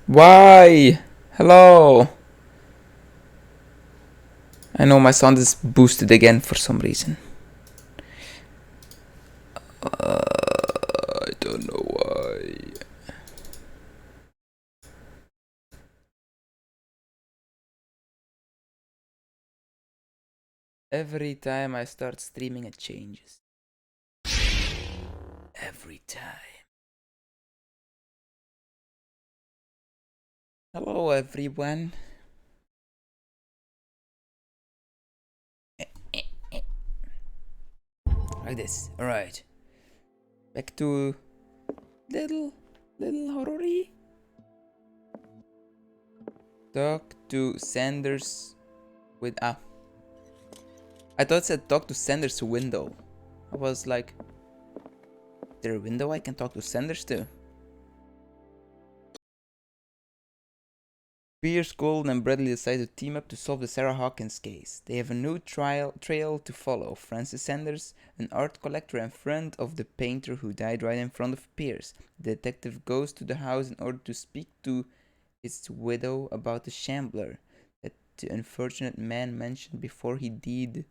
Why? Hello. I know my sound is boosted again for some reason. I don't know why. Every time I start streaming, it changes. Every time. Hello, everyone. Like this. Alright. Back to little horror-y. Talk to Sanders with I thought it said talk to Sanders window. I was like, is there a window I can talk to Sanders to? Pierce, Golden, and Bradley decide to team up to solve the Sarah Hawkins case. They have a new trail to follow. Francis Sanders, an art collector and friend of the painter who died right in front of Pierce. The detective goes to the house in order to speak to his widow about the shambler that the unfortunate man mentioned before he died.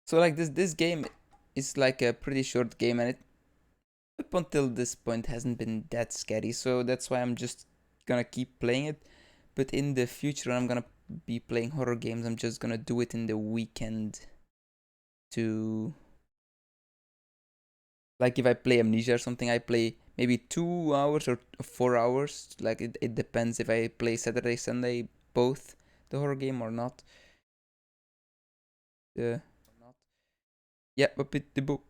So like this game is like a pretty short game, and it up until this point hasn't been that scary, so that's why I'm just gonna keep playing it. But in the future, when I'm gonna be playing horror games, I'm just gonna do it in the weekend to, like, if I play Amnesia or something, I play maybe 2 hours or 4 hours, like it depends if I play Saturday, Sunday, both the horror game or not. Yeah, but the book.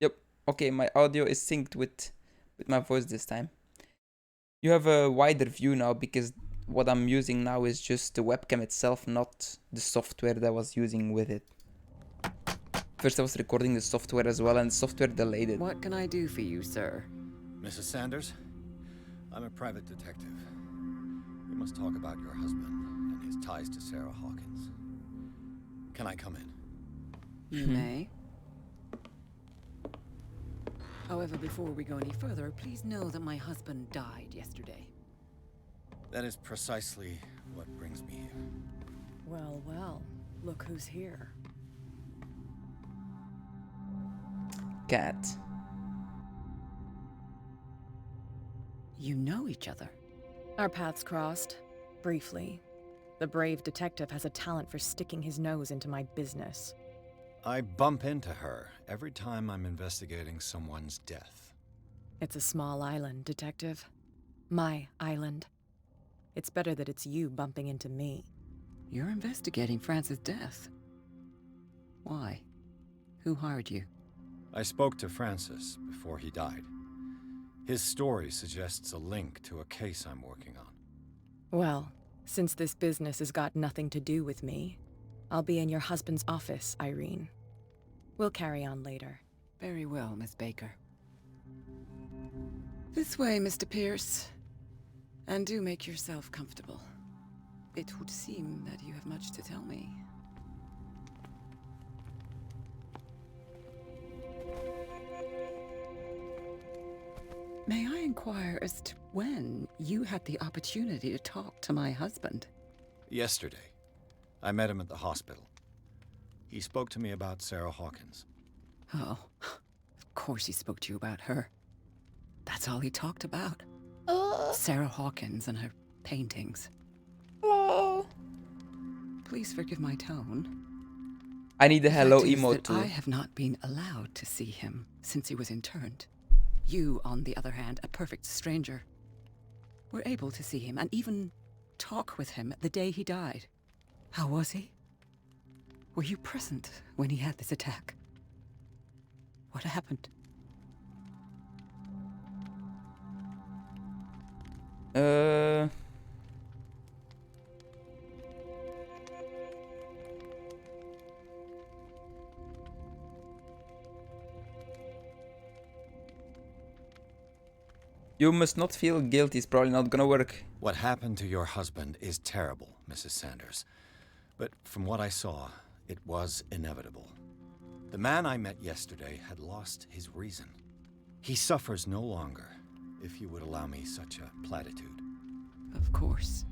Yep. Okay, my audio is synced with my voice this time. You have a wider view now because what I'm using now is just the webcam itself, not the software that I was using with it. First I was recording the software as well, and the software delayed it. What can I do for you, sir? Mrs. Sanders, I'm a private detective. We must talk about your husband and his ties to Sarah Hawkins. Can I come in? You may. However, before we go any further, please know that my husband died yesterday. That is precisely what brings me here. Well, well, look who's here. Cat. You know each other. Our paths crossed, briefly. The brave detective has a talent for sticking his nose into my business. I bump into her every time I'm investigating someone's death. It's a small island, detective. My island. It's better that it's you bumping into me. You're investigating Francis' death. Why? Who hired you? I spoke to Francis before he died. His story suggests a link to a case I'm working on. Well, since this business has got nothing to do with me, I'll be in your husband's office, Irene. We'll carry on later. Very well, Miss Baker. This way, Mr. Pierce. And do make yourself comfortable. It would seem that you have much to tell me. May I inquire as to when you had the opportunity to talk to my husband? Yesterday, I met him at the hospital. He spoke to me about Sarah Hawkins. Oh, of course he spoke to you about her. That's all he talked about. Sarah Hawkins and her paintings. Hello. Please forgive my tone. I need the hello fact is emote that too. I have not been allowed to see him since he was interned. You, on the other hand, a perfect stranger, were able to see him and even talk with him the day he died. How was he? Were you present when he had this attack? What happened? You must not feel guilty, it's probably not gonna work. What happened to your husband is terrible, Mrs. Sanders. But from what I saw, it was inevitable. The man I met yesterday had lost his reason. He suffers no longer, if you would allow me such a platitude. Of course.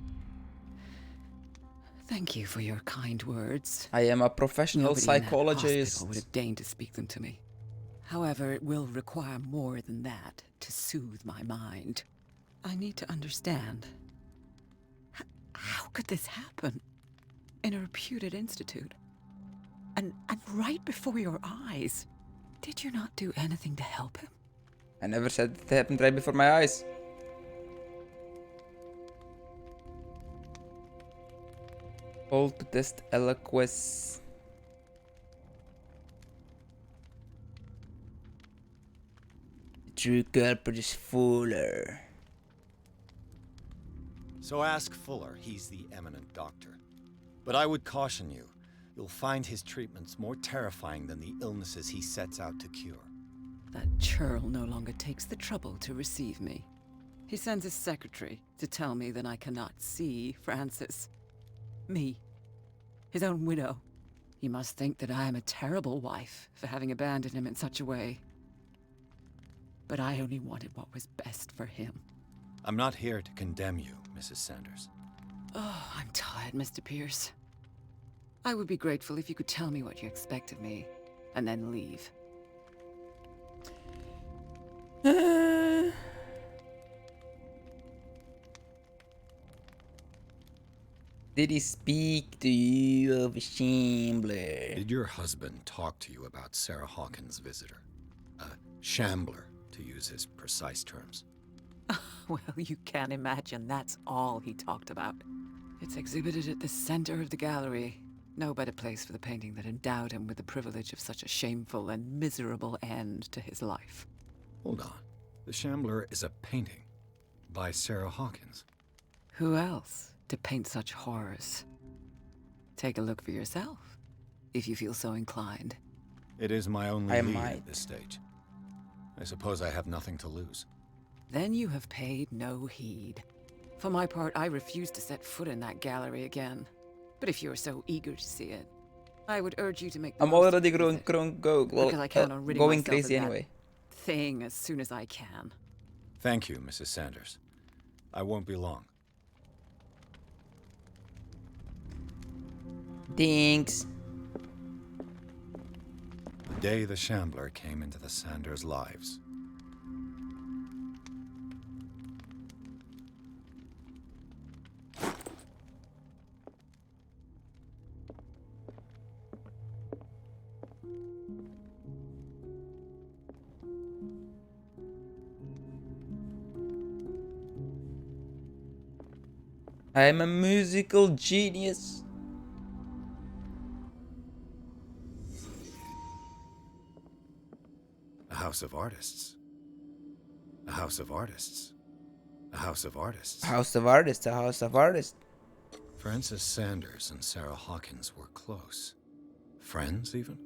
Thank you for your kind words. I am a professional Nobody in that psychologist. hospital would have deigned to speak them to me. However, it will require more than that to soothe my mind. I need to understand. How could this happen? In a reputed institute? And right before your eyes? Did you not do anything to help him? I never said it happened right before my eyes. All to test eloquence. The true culprit is Fuller. So ask Fuller, he's the eminent doctor. But I would caution you, you'll find his treatments more terrifying than the illnesses he sets out to cure. That churl no longer takes the trouble to receive me. He sends his secretary to tell me that I cannot see Francis. Me. His own widow. He must think that I am a terrible wife for having abandoned him in such a way. But I only wanted what was best for him. I'm not here to condemn you, Mrs. Sanders. Oh, I'm tired, Mr. Pierce. I would be grateful if you could tell me what you expect of me, and then leave. Did he speak to you of a shambler? Did your husband talk to you about Sarah Hawkins' visitor? A shambler, to use his precise terms. Well, you can imagine that's all he talked about. It's exhibited at the center of the gallery. No better place for the painting that endowed him with the privilege of such a shameful and miserable end to his life. Hold on. The Shambler is a painting by Sarah Hawkins. Who else to paint such horrors? Take a look for yourself, if you feel so inclined. It is my only I lead might. at this stage. I suppose I have nothing to lose. Then you have paid no heed. For my part, I refuse to set foot in that gallery again. But if you're so eager to see it, I would urge you to make the I'm most of already the visit, because I count on ridding going myself crazy of that anyway. thing as soon as I can. Thank you, Mrs. Sanders. I won't be long. Thanks. The day the Shambler came into the Sanders' lives. I'm a musical genius. A house of artists. A house of artists. A house of artists. A house of artists, a house of artists. Francis Sanders and Sarah Hawkins were close. Friends, even?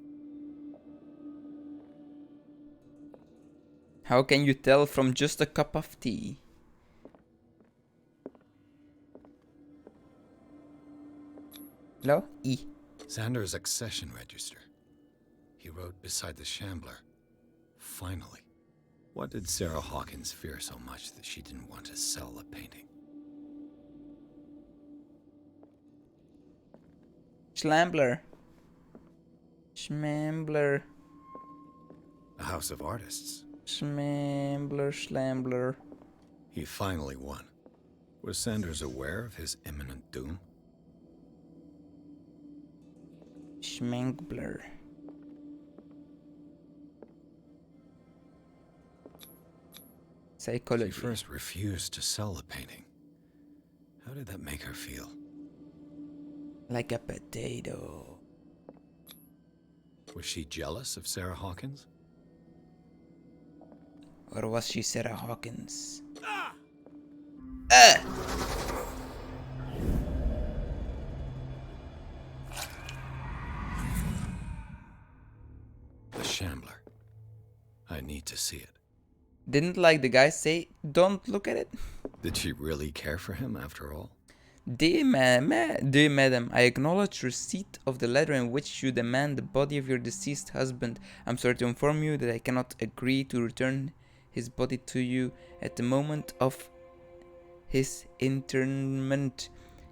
How can you tell from just a cup of tea? Hello? E. Sanders' accession register. He wrote beside the Shambler. Finally. What did Sarah Hawkins fear so much that she didn't want to sell the painting? Schlambler. Schmambler. A house of artists. Schmambler, Schlambler. He finally won. Was Sanders aware of his imminent doom? Schmangler. She Psychology. first refused to sell the painting. How did that make her feel? Like a potato. Was she jealous of Sarah Hawkins? Or was she Sarah Hawkins? The Shambler. I need to see it. Didn't like the guy say, don't look at it? Did she really care for him after all? Dear madam, I acknowledge receipt of the letter in which you demand the body of your deceased husband. I'm sorry to inform you that I cannot agree to return his body to you at the moment of his interment.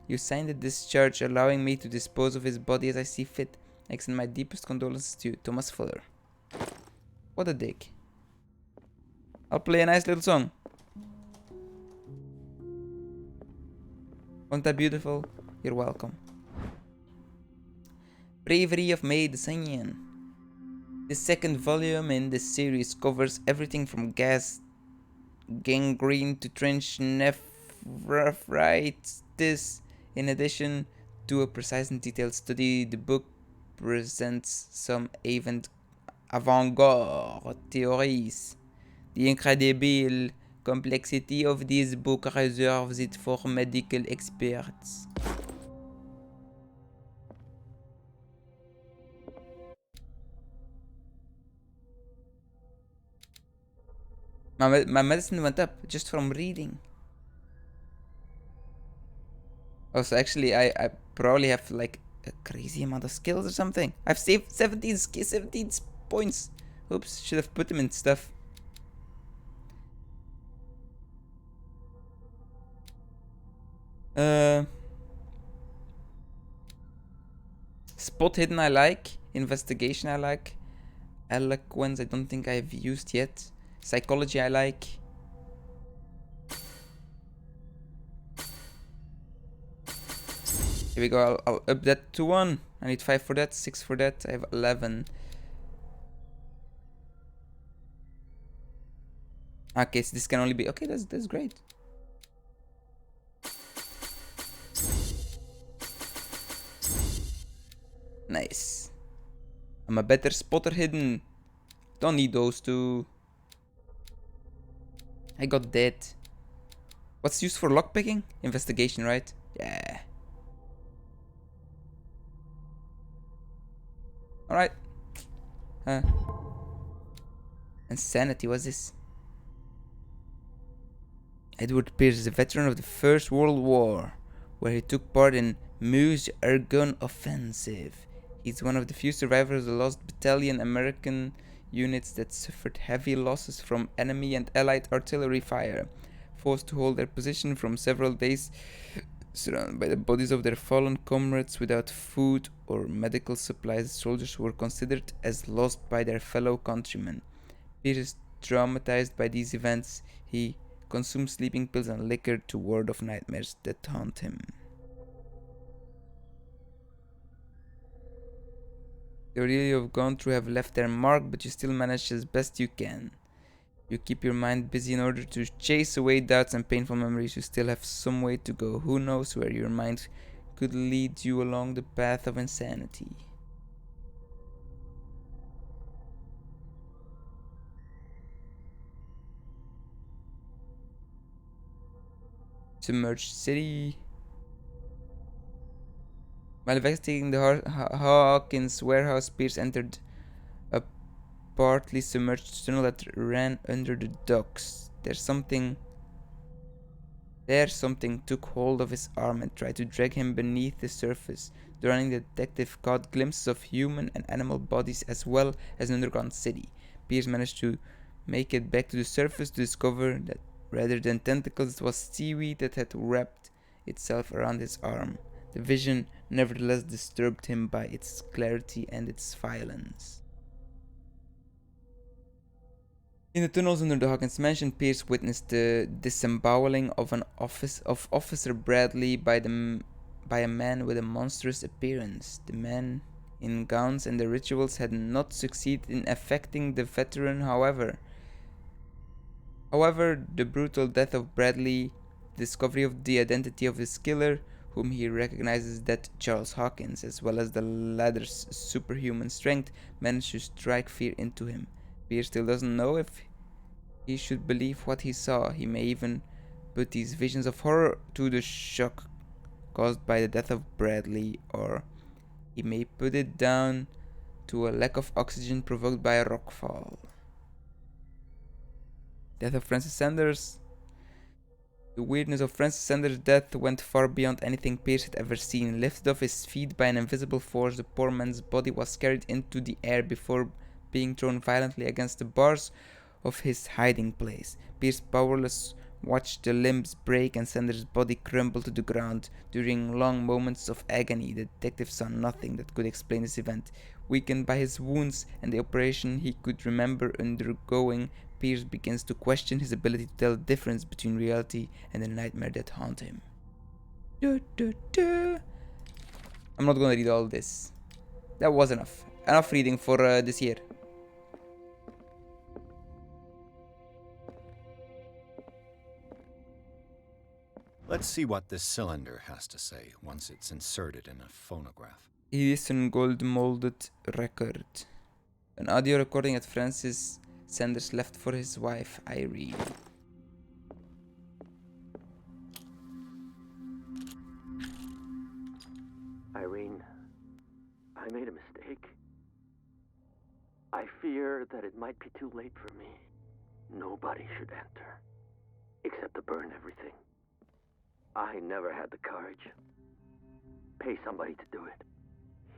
You signed a discharge allowing me to dispose of his body as I see fit. I extend my deepest condolences to you, Thomas Fuller. What a dick. I'll play a nice little song. Wasn't that beautiful? You're welcome. Bravery of May the Singing. The second volume in this series covers everything from gas gangrene to trench nephritis. In addition to a precise and detailed study, the book presents some avant-garde theories. The incredible complexity of this book reserves it for medical experts. My medicine went up just from reading. Oh, so actually I probably have like a crazy amount of skills or something. I've saved 17 points. Oops, should have put them in stuff. Spot hidden I like. Investigation I like. Eloquence I don't think I've used yet. Psychology I like. Here we go, I'll up that to 1. I need 5 for that, 6 for that, I have 11. Okay, so this can only be... Okay, that's great. Nice. I'm a better spotter hidden. Don't need those two. I got that. What's used for lockpicking? Investigation, right? Yeah. Alright. Insanity, what's this? Edward Pierce is a veteran of the First World War, where he took part in Meuse Argonne Offensive. He's one of the few survivors of the lost battalion American units that suffered heavy losses from enemy and allied artillery fire. Forced to hold their position from several days, surrounded by the bodies of their fallen comrades without food or medical supplies, soldiers were considered as lost by their fellow countrymen. Pierce, traumatized by these events, he consumes sleeping pills and liquor to ward off nightmares that haunt him. The ordeal you've gone through have left their mark, but you still manage as best you can. You keep your mind busy in order to chase away doubts and painful memories. You still have some way to go. Who knows where your mind could lead you along the path of insanity. Submerged city. While investigating the Hawkins warehouse, Pierce entered a partly submerged tunnel that ran under the docks. Something took hold of his arm and tried to drag him beneath the surface. The running detective caught glimpses of human and animal bodies as well as an underground city. Pierce managed to make it back to the surface to discover that rather than tentacles, it was seaweed that had wrapped itself around his arm. The vision nevertheless disturbed him by its clarity and its violence. In the tunnels under the Hawkins mansion, Pierce witnessed the disemboweling of Officer Bradley by a man with a monstrous appearance. The man in gowns and the rituals had not succeeded in affecting the veteran, however. The brutal death of Bradley, the discovery of the identity of his killer, whom he recognizes that Charles Hawkins, as well as the latter's superhuman strength, managed to strike fear into him. Pierce still doesn't know if he should believe what he saw. He may even put these visions of horror to the shock caused by the death of Bradley, or he may put it down to a lack of oxygen provoked by a rockfall. Death of Francis Sanders. The weirdness of Francis Sander's death went far beyond anything Pierce had ever seen. Lifted off his feet by an invisible force, the poor man's body was carried into the air before being thrown violently against the bars of his hiding place. Pierce, powerless, watched the limbs break and Sander's body crumble to the ground. During long moments of agony, the detective saw nothing that could explain this event. Weakened by his wounds and the operation he could remember undergoing, Pierce begins to question his ability to tell the difference between reality and the nightmare that haunt him. I'm not gonna read all this. That was enough. Enough reading for this year. Let's see what this cylinder has to say once it's inserted in a phonograph. Edison gold molded record. An audio recording that Francis Sanders left for his wife, Irene. Irene, I made a mistake. I fear that it might be too late for me. Nobody should enter, except to burn everything. I never had the courage. Pay somebody to do it.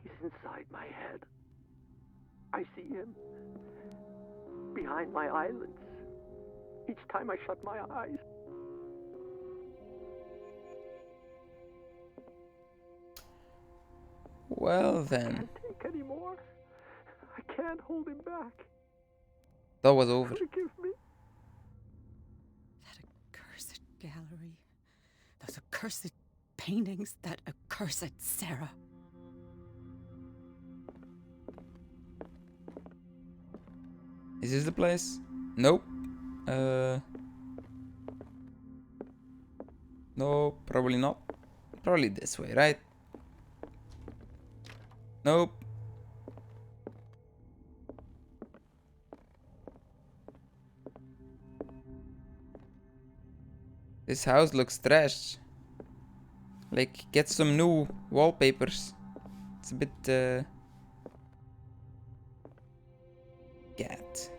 He's inside my head. I see him behind my eyelids each time I shut my eyes. Well I then, can't take any more. I can't hold him back. that was over. Forgive me. That accursed gallery. Those accursed paintings. That accursed Sarah. Is this the place? Nope. No, probably not. Probably this way, right? Nope. This house looks trashed. Like, get some new wallpapers. It's a bit, Cat.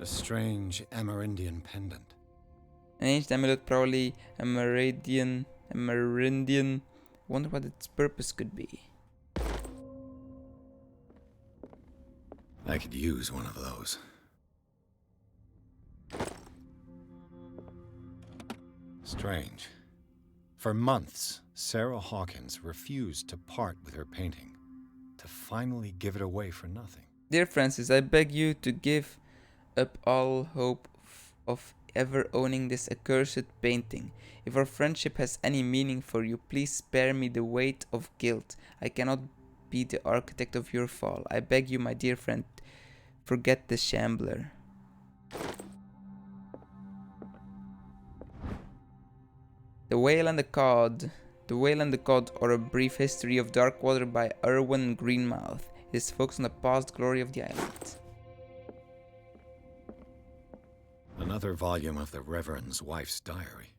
A strange Amerindian pendant. An ancient amulet, probably Amerindian. Wonder what its purpose could be. I could use one of those. Strange. For months, Sarah Hawkins refused to part with her painting, to finally give it away for nothing. Dear Francis, I beg you to give up all hope of ever owning this accursed painting. If our friendship has any meaning for you, please spare me the weight of guilt. I cannot be the architect of your fall. I beg you, my dear friend, forget the shambler. The Whale and the Cod. The Whale and the Cod, or A Brief History of Darkwater by Erwin Greenmouth. It is focused on the past glory of the island. Another volume of the Reverend's wife's diary.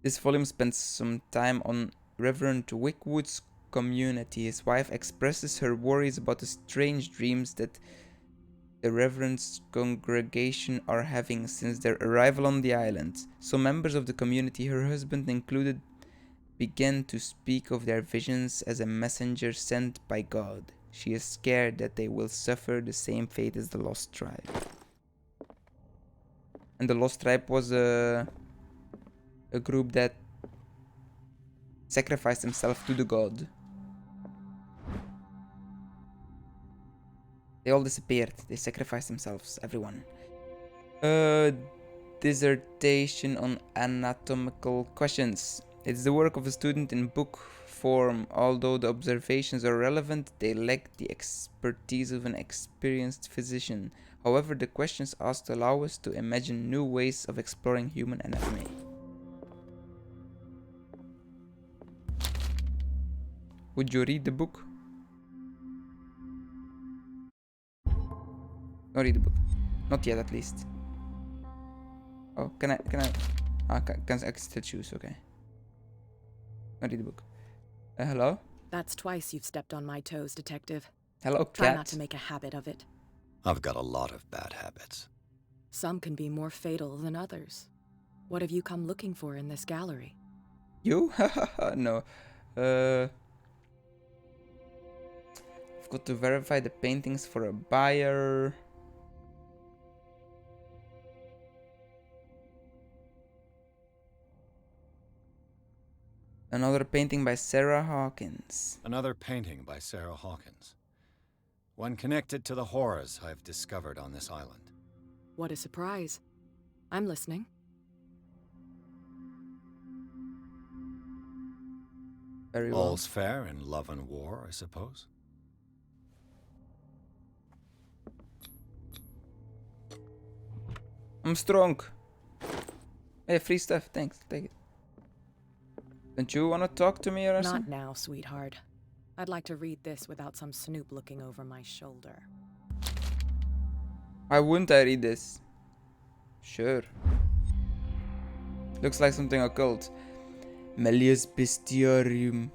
This volume spends some time on Reverend Wickwood's community. His wife expresses her worries about the strange dreams that the Reverend's congregation are having since their arrival on the island. Some members of the community, her husband included, began to speak of their visions as a messenger sent by God. She is scared that they will suffer the same fate as the Lost Tribe. And the Lost Tribe was a group that sacrificed themselves to the god. They all disappeared. They sacrificed themselves, everyone. Dissertation on anatomical questions. It's the work of a student in book form. Although the observations are relevant, they lack the expertise of an experienced physician. However, the questions asked allow us to imagine new ways of exploring human anatomy. Would you read the book? Don't read the book. Not yet, at least. Oh, can I? I can still choose, okay. Don't read the book. Hello? That's twice you've stepped on my toes, Detective. Hello, Try cat. not to make a habit of it. I've got a lot of bad habits. Some can be more fatal than others. What have you come looking for in this gallery? You? No. I've got to verify the paintings for a buyer. Another painting by Sarah Hawkins. Another painting by Sarah Hawkins. One connected to the horrors I've discovered on this island. What a surprise. I'm listening. Very well. All's fair in love and war, I suppose. I'm strong. Hey, free stuff. Thanks. Take it. Don't you want to talk to me or Not something? now, sweetheart. I'd like to read this without some snoop looking over my shoulder. Why wouldn't I read this? Sure. Looks like something occult. Melius Bestiarium.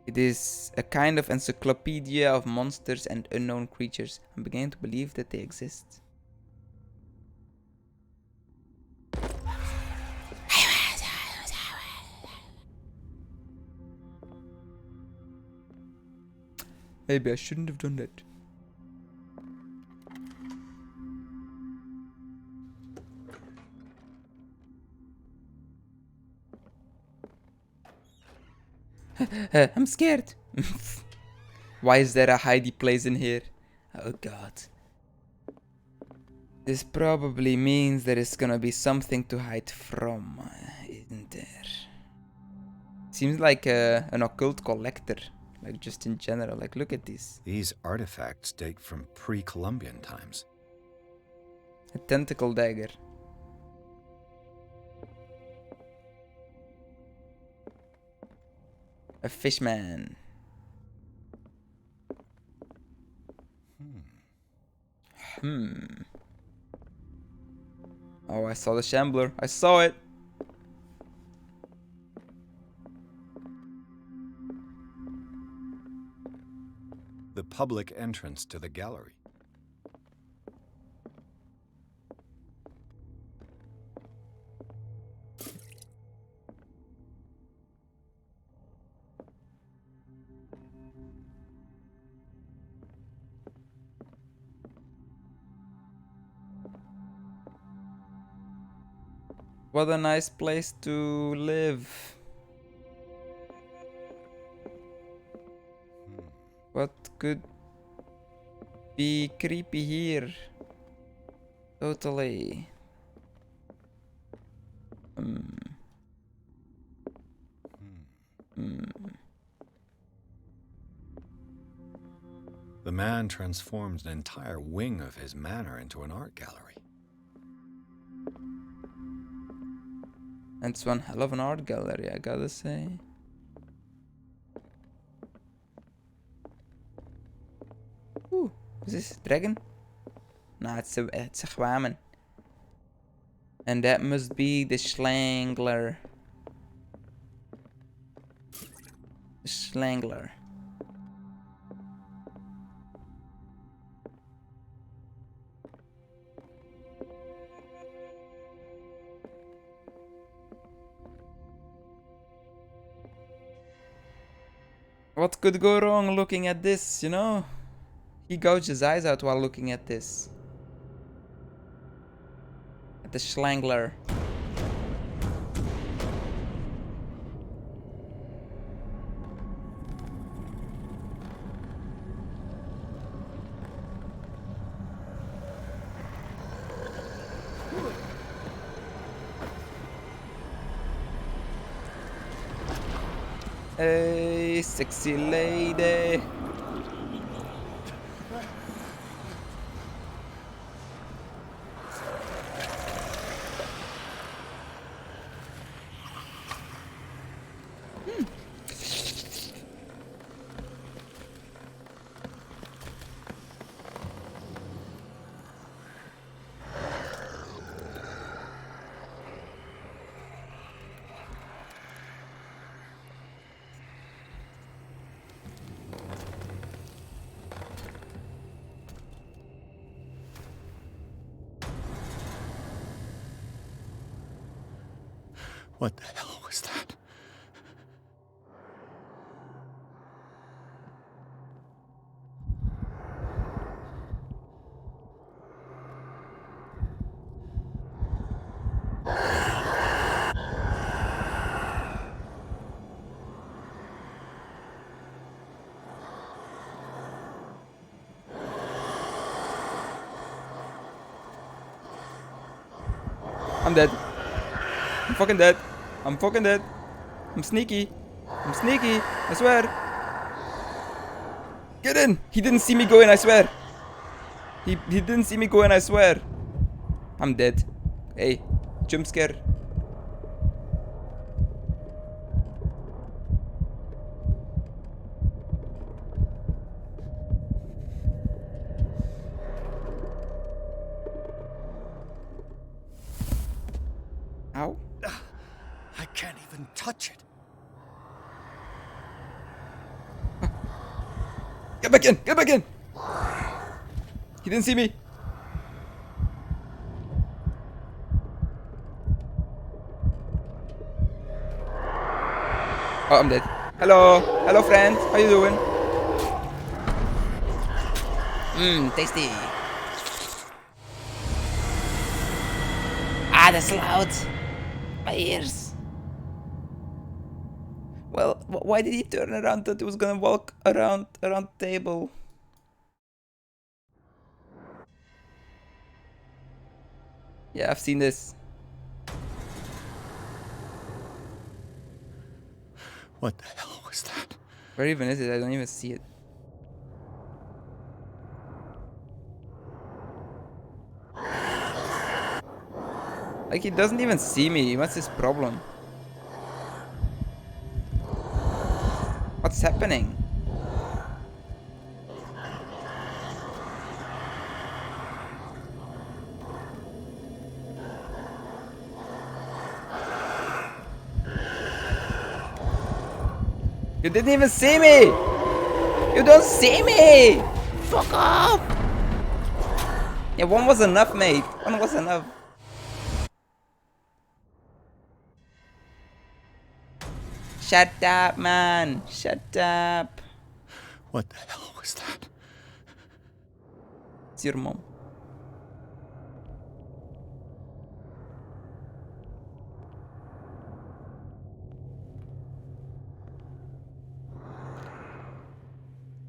It is a kind of encyclopedia of monsters and unknown creatures. I'm beginning to believe that they exist. Maybe I shouldn't have done that. I'm scared. Why is there a hidey place in here? Oh god. This probably means there is gonna be something to hide from, isn't there? Seems like an occult collector. Like just in general, like look at this. These artifacts date from pre-Columbian times. A tentacle dagger. A fishman. Oh, I saw the shambler. I saw it. The public entrance to the gallery. What a nice place to live. What could be creepy here? Totally. The man transformed an entire wing of his manor into an art gallery. That's one hell of an art gallery, I gotta say. Ooh, is this a dragon? Nah, it's a Gwaman. And that must be the Schlangler. The Schlangler. What could go wrong looking at this, you know? He gouged his eyes out while looking at this. At the Schlangler. Hey, sexy lady. What the hell was that? I'm dead. I'm fucking dead. I'm fucking dead. I'm sneaky. I'm sneaky. I swear. Get in. He didn't see me go in, I swear. He didn't see me go in, I swear. I'm dead. Hey, jump scare. Ow. I can't even touch it. Get back in! Get back in! He didn't see me. Oh, I'm dead. Hello. Hello, friend. How you doing? Tasty. Ah, that's loud. My ears. Well, why did he turn around? That he was gonna walk around the table. Yeah, I've seen this. What the hell was that? Where even is it? I don't even see it. Like, he doesn't even see me. What's his problem? What's happening? You didn't even see me! You don't see me! Fuck off! Yeah, one was enough, mate. One was enough. Shut up, man. Shut up. What the hell was that? It's your mom.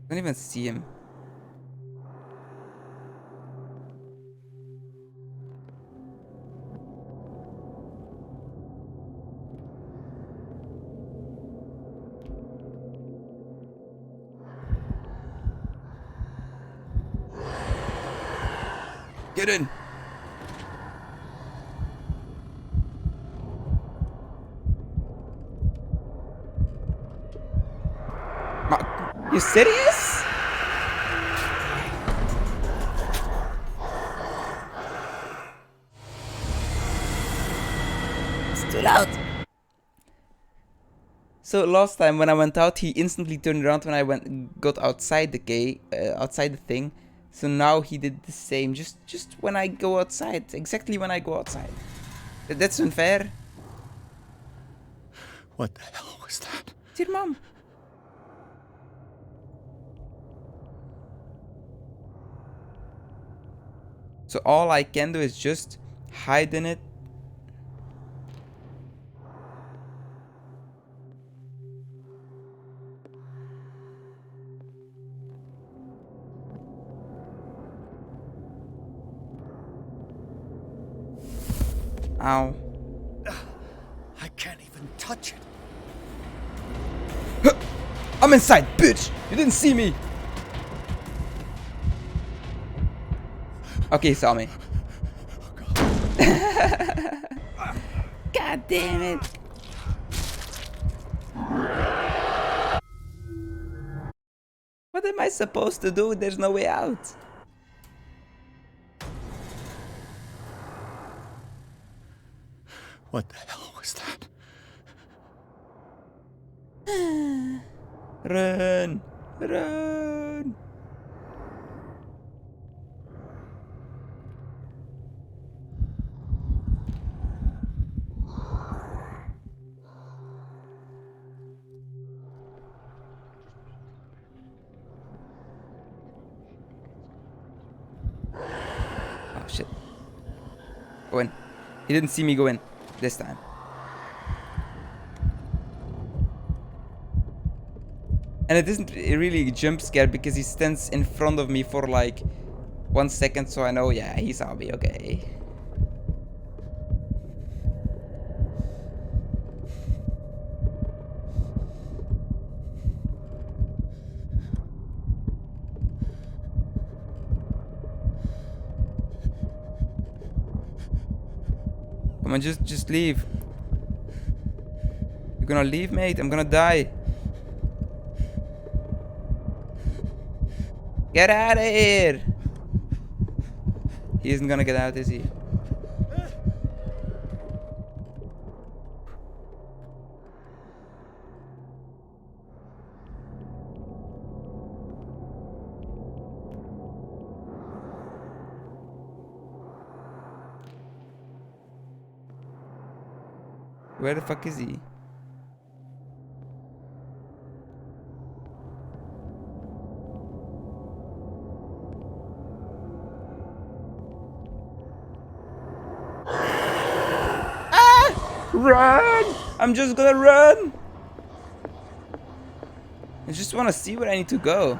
I don't even see him. Get in! You serious? It's too loud. So last time when I went out, he instantly turned around when I got outside the gate, outside the thing. So now he did the same, just when I go outside, exactly when I go outside. That's unfair. What the hell was that? It's your mom. So all I can do is just hide in it. Ow. I can't even touch it. I'm inside, bitch! You didn't see me! Okay, he saw me. God damn it! What am I supposed to do? There's no way out. What the hell was that? Run! Run! Go in. He didn't see me go in this time. And it isn't really a jump scare because he stands in front of me for like 1 second, so I know, yeah, he saw me, okay. Come on, just leave. You're gonna leave, mate? I'm gonna die. Get out of here! He isn't gonna get out, is he? Where the fuck is he? Run! I'm just gonna run! I just wanna see where I need to go.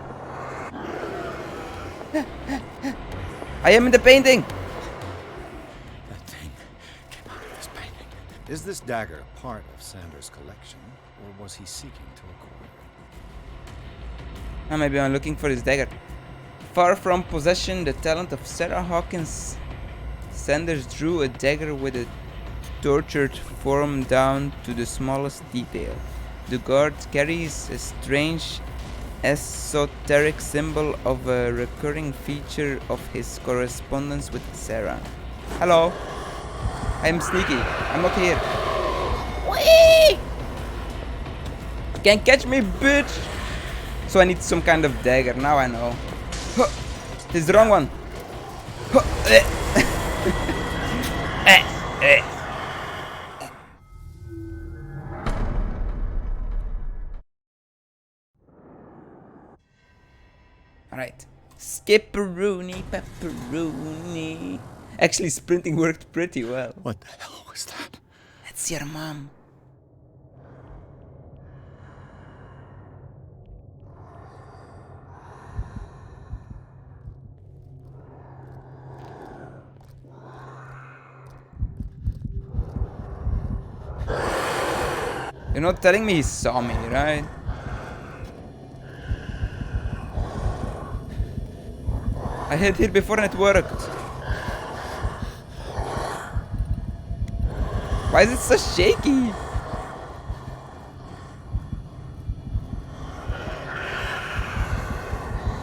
I am in the painting! That thing came out of this painting. Is this dagger part of Sanders' collection, or was he seeking to acquire it? Oh, maybe I'm looking for his dagger. Far from possession, the talent of Sarah Hawkins, Sanders drew a dagger with a tortured form down to the smallest detail. The guard carries a strange esoteric symbol of a recurring feature of his correspondence with Sarah. Hello. I'm sneaky. I'm not here. Whee! Can't catch me, bitch! So I need some kind of dagger. Now I know. Huh. This is the wrong one. Huh. Alright. Skipperoonie, pepperoni. Actually, sprinting worked pretty well. What the hell was that? That's your mom. You're not telling me he saw me, right? I hit here before and it worked. Why is it so shaky?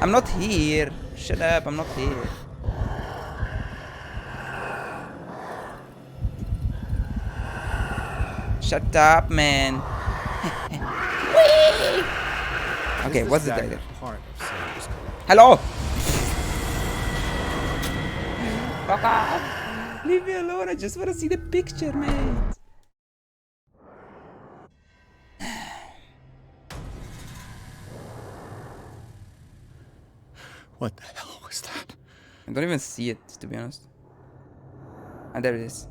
I'm not here. Shut up, I'm not here. Shut up, man. Okay, what's the dagger? Hello! Fuck off! Leave me alone, I just wanna see the picture, mate. What the hell was that? I don't even see it, to be honest. Ah, there it is.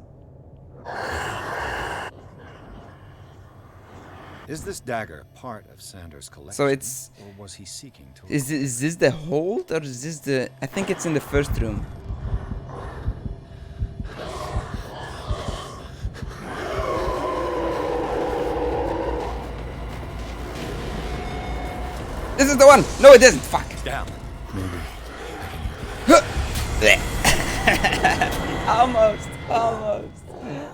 Is this dagger part of Sanders' collection? So it's... Or was he seeking to... Is this the hold, or is this the... I think it's in the first room. This is the one! No, it isn't! Fuck! Down. Maybe. Almost! Almost!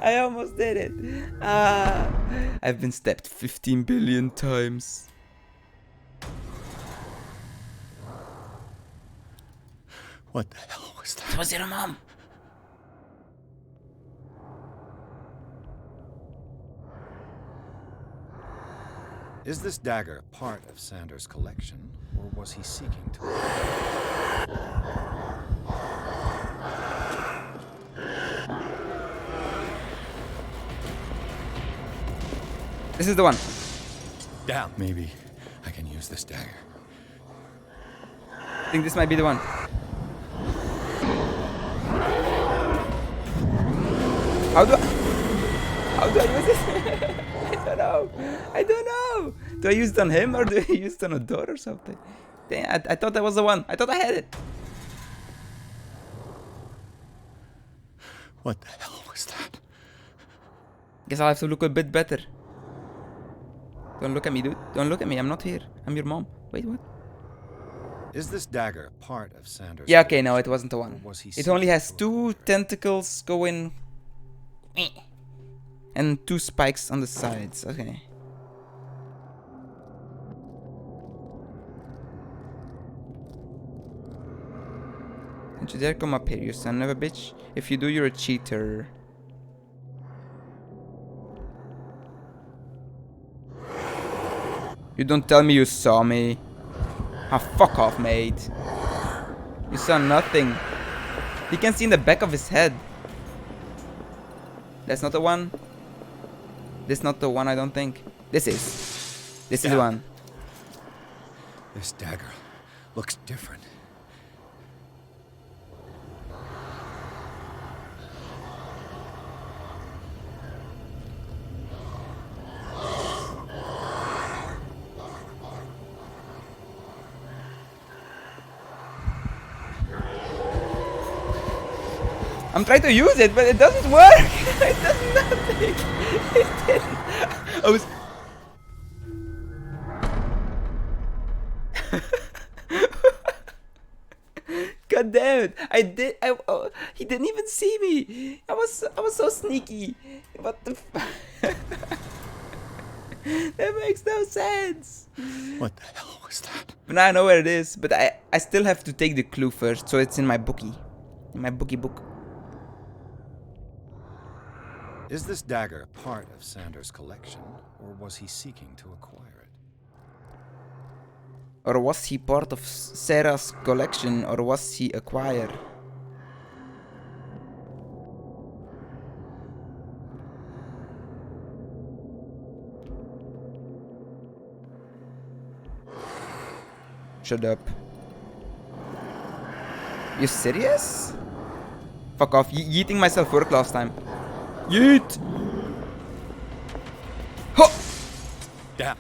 I almost did it! I've been stabbed 15 billion times. What the hell was that? It was your mom! Is this dagger part of Sanders' collection, or was he seeking to... This is the one. Down. Maybe I can use this dagger. I think this might be the one. How do I use it? I don't know. Do I use it on him or do I use it on a door or something? Dang, I thought that was the one. I thought I had it. What the hell was that? Guess I'll have to look a bit better. Don't look at me, dude. Don't look at me. I'm not here. I'm your mom. Wait, what? Is this dagger part of Sanders? Yeah, okay, no, it wasn't the one. Or was he It only has seeking to 2 acquire it? tentacles going... And 2 spikes on the sides. Okay. Don't you dare come up here, you son of a bitch. If you do, you're a cheater. You don't tell me you saw me. Ah, fuck off, mate. You saw nothing. He can see in the back of his head. That's not the one. This is not the one, I don't think. This is. This is the one. This dagger looks different. I'm trying to use it, but it doesn't work. It does nothing. It didn't. I was. God damn it! I did. Oh, he didn't even see me. I was so sneaky. What the? That makes no sense. What the hell was that? But now I know where it is. But I still have to take the clue first, so it's in my bookie, in my bookie book. Is this dagger part of Sanders' collection, or was he seeking to acquire it? Or was he part of Sarah's collection, or was he acquired? Shut up. You serious? Fuck off. Yeeting myself worked last time. Yeet! Ho! Damn.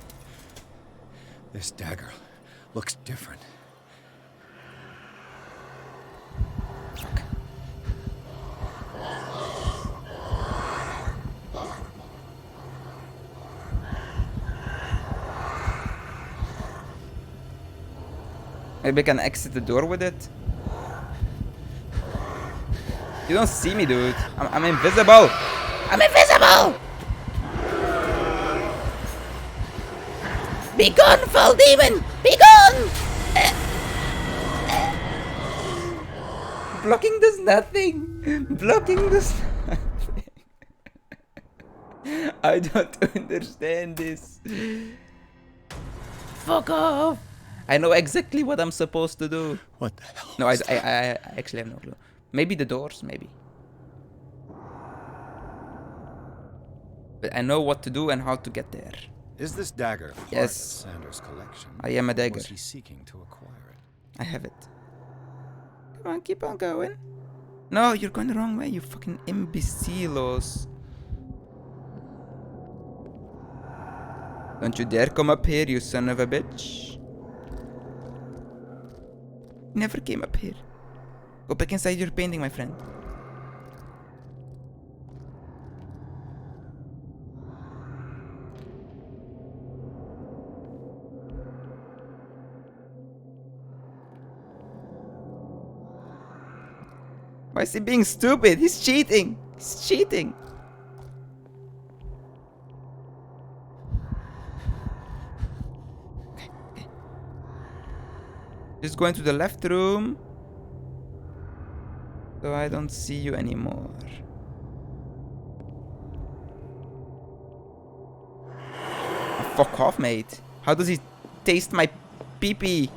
This dagger looks different. Fuck. Maybe I can exit the door with it. You don't see me, dude. I'm invisible. I'm invisible! Be gone, foul demon! Be gone! Blocking does nothing. Blocking does nothing. I don't understand this. Fuck off! I know exactly what I'm supposed to do. What the hell? No, was I that? actually have no clue. Maybe the doors, maybe. But I know what to do and how to get there. Is this dagger part Yes. of Sanders' collection? I am a or dagger. Was he seeking to acquire it? I have it. Come on, keep on going. No, you're going the wrong way, you fucking imbecilos. Don't you dare come up here, you son of a bitch. Never came up here. Go back inside your painting, my friend. Why is he being stupid? He's cheating. He's cheating. Okay, okay. Just go into the left room. So I don't see you anymore. Oh, fuck off, mate. How does he taste my pee-pee?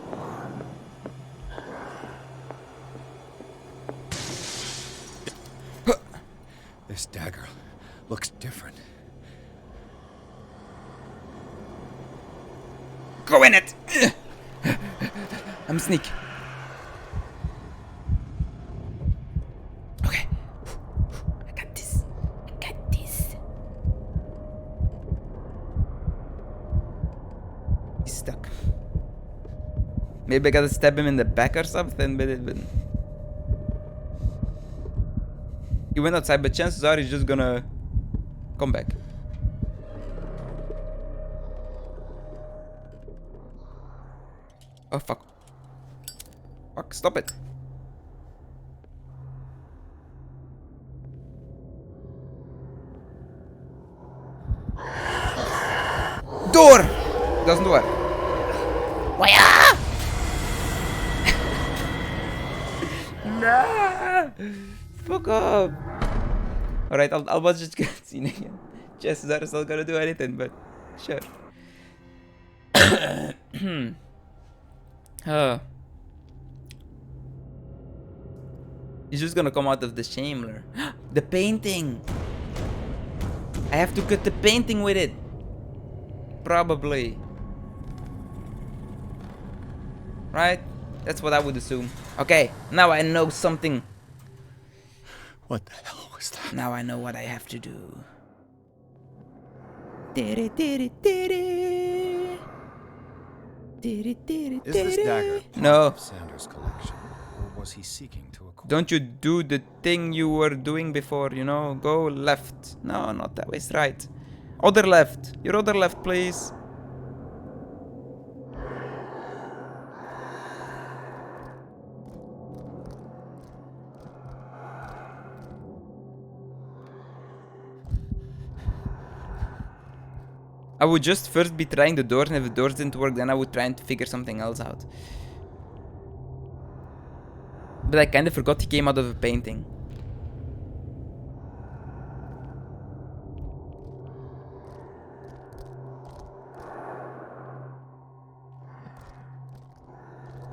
This dagger looks different. Go in it! I'm a sneak. Okay. I got this. Maybe I gotta stab him in the back or something, but he went outside, but chances are he's just gonna come back. Oh, fuck. Fuck, stop it. Door! Doesn't work. Why? Nah! Fuck up! Alright, I'll watch this cutscene again. Chances are it's not gonna do anything, but sure. He's just gonna come out of the chamber. The painting! I have to cut the painting with it. Probably. Right? That's what I would assume. Okay, now I know something. What the hell was that? Now I know what I have to do. Is this dagger No. of Sanders' collection, or was he seeking to acquire? Don't you do the thing you were doing before, you know? Go left. No, not that way. It's right. Other left. Your other left, please. I would just first be trying the doors, and if the doors didn't work, then I would try and figure something else out. But I kinda forgot he came out of a painting.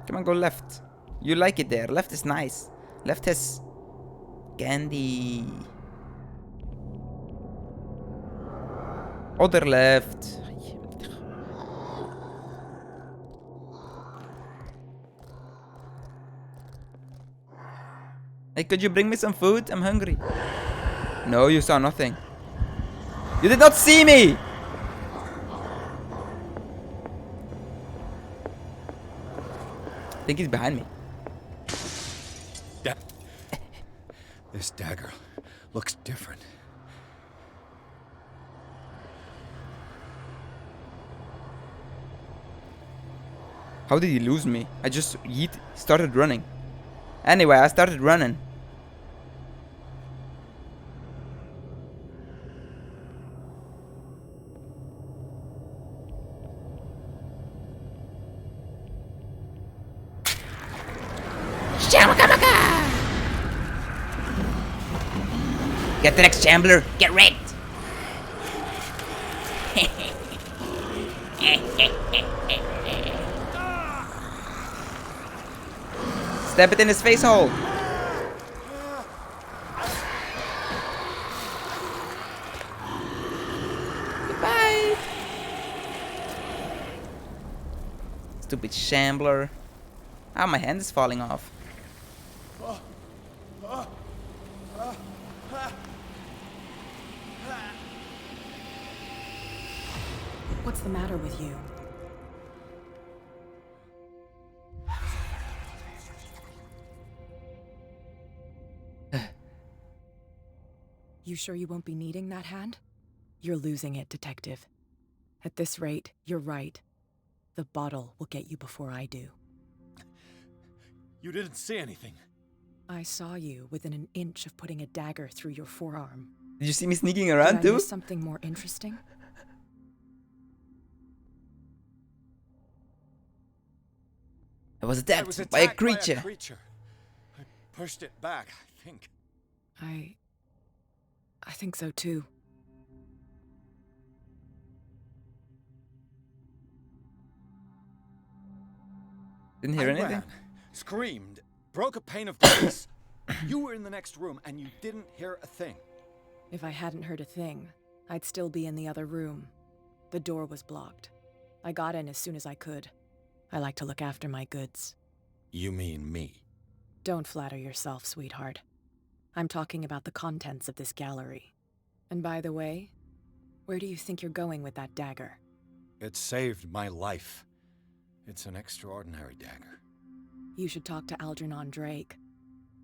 Come on, go left. You like it there. Left is nice. Left has candy. Other left. Hey, could you bring me some food? I'm hungry. No, you saw nothing. You did not see me! I think he's behind me. This dagger looks different. How did he lose me? I just started running. Anyway, I started running. Get the next Shambler. Get ready. Stab it in his face hole. Goodbye. Stupid Shambler. Ah, my hand is falling off. What's the matter with you? You sure you won't be needing that hand? You're losing it, Detective. At this rate, you're right. The bottle will get you before I do. You didn't see anything. I saw you within an inch of putting a dagger through your forearm. Did you see me sneaking around Did I too? miss something more interesting? I was attacked by a creature. I pushed it back, I think. I think so too. Didn't hear anything. Ran, screamed, broke a pane of glass. You were in the next room and you didn't hear a thing. If I hadn't heard a thing, I'd still be in the other room. The door was blocked. I got in as soon as I could. I like to look after my goods. You mean me? Don't flatter yourself, sweetheart. I'm talking about the contents of this gallery. And by the way, where do you think you're going with that dagger? It saved my life. It's an extraordinary dagger. You should talk to Algernon Drake.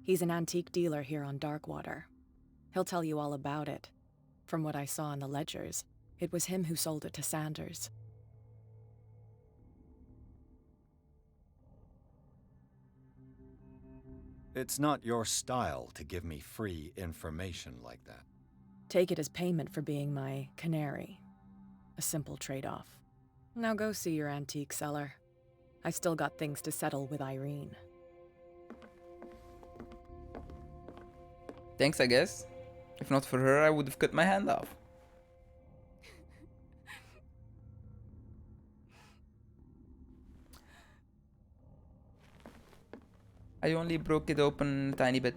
He's an antique dealer here on Darkwater. He'll tell you all about it. From what I saw in the ledgers, it was him who sold it to Sanders. It's not your style to give me free information like that. Take it as payment for being my canary. A simple trade-off. Now go see your antique seller. I still got things to settle with Irene. Thanks, I guess. If not for her, I would have cut my hand off. I only broke it open a tiny bit.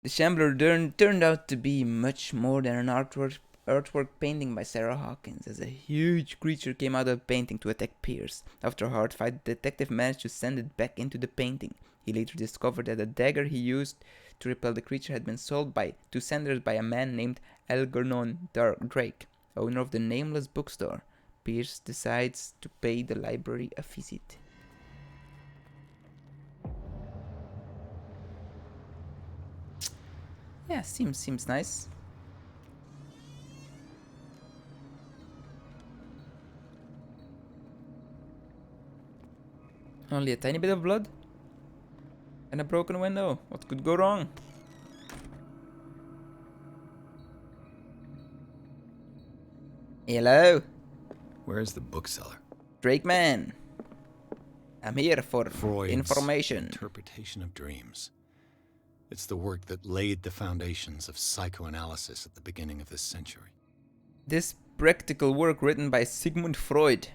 The Shambler turned out to be much more than an artwork painting by Sarah Hawkins, as a huge creature came out of the painting to attack Pierce. After a hard fight, the detective managed to send it back into the painting. He later discovered that the dagger he used to repel the creature had been sold to Sanders by a man named Algernon Drake, owner of the nameless bookstore. Pierce decides to pay the library a visit. Yeah, seems nice. Only a tiny bit of blood and a broken window. What could go wrong? Hello, Where's the bookseller? Drake man. I'm here for Freud's information. interpretation of dreams. It's the work that laid the foundations of psychoanalysis at the beginning of this century. This practical work written by Sigmund Freud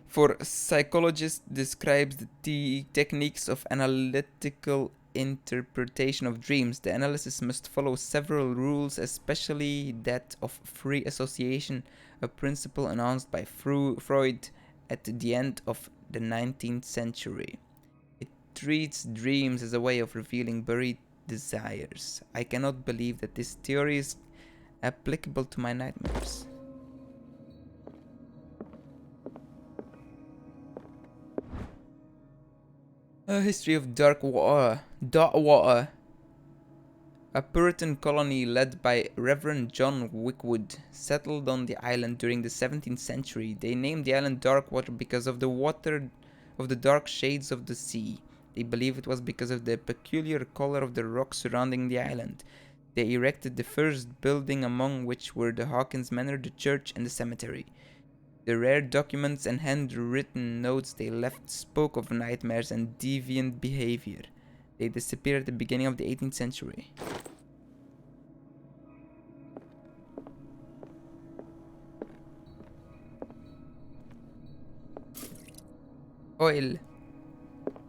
for psychologists describes the techniques of analytical interpretation of dreams. The analysis must follow several rules, especially that of free association, a principle announced by Freud at the end of the 19th century. It treats dreams as a way of revealing buried desires. I cannot believe that this theory is applicable to my nightmares. A history of Darkwater. A Puritan colony led by Reverend John Wickwood settled on the island during the 17th century. They named the island Darkwater because of the water of the dark shades of the sea. They believe it was because of the peculiar color of the rocks surrounding the island. They erected the first building, among which were the Hawkins Manor, the church, and the cemetery. The rare documents and handwritten notes they left spoke of nightmares and deviant behavior. They disappeared at the beginning of the 18th century. Oil.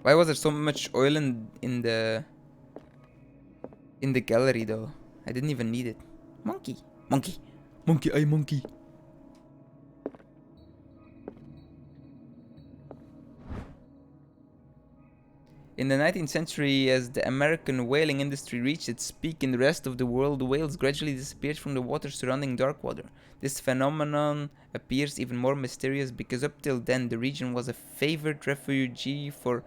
Why was there so much oil in the gallery though? I didn't even need it. Monkey. Monkey eye monkey. In the 19th century, as the American whaling industry reached its peak in the rest of the world, whales gradually disappeared from the water surrounding Darkwater. This phenomenon appears even more mysterious because up till then the region was a favored refuge for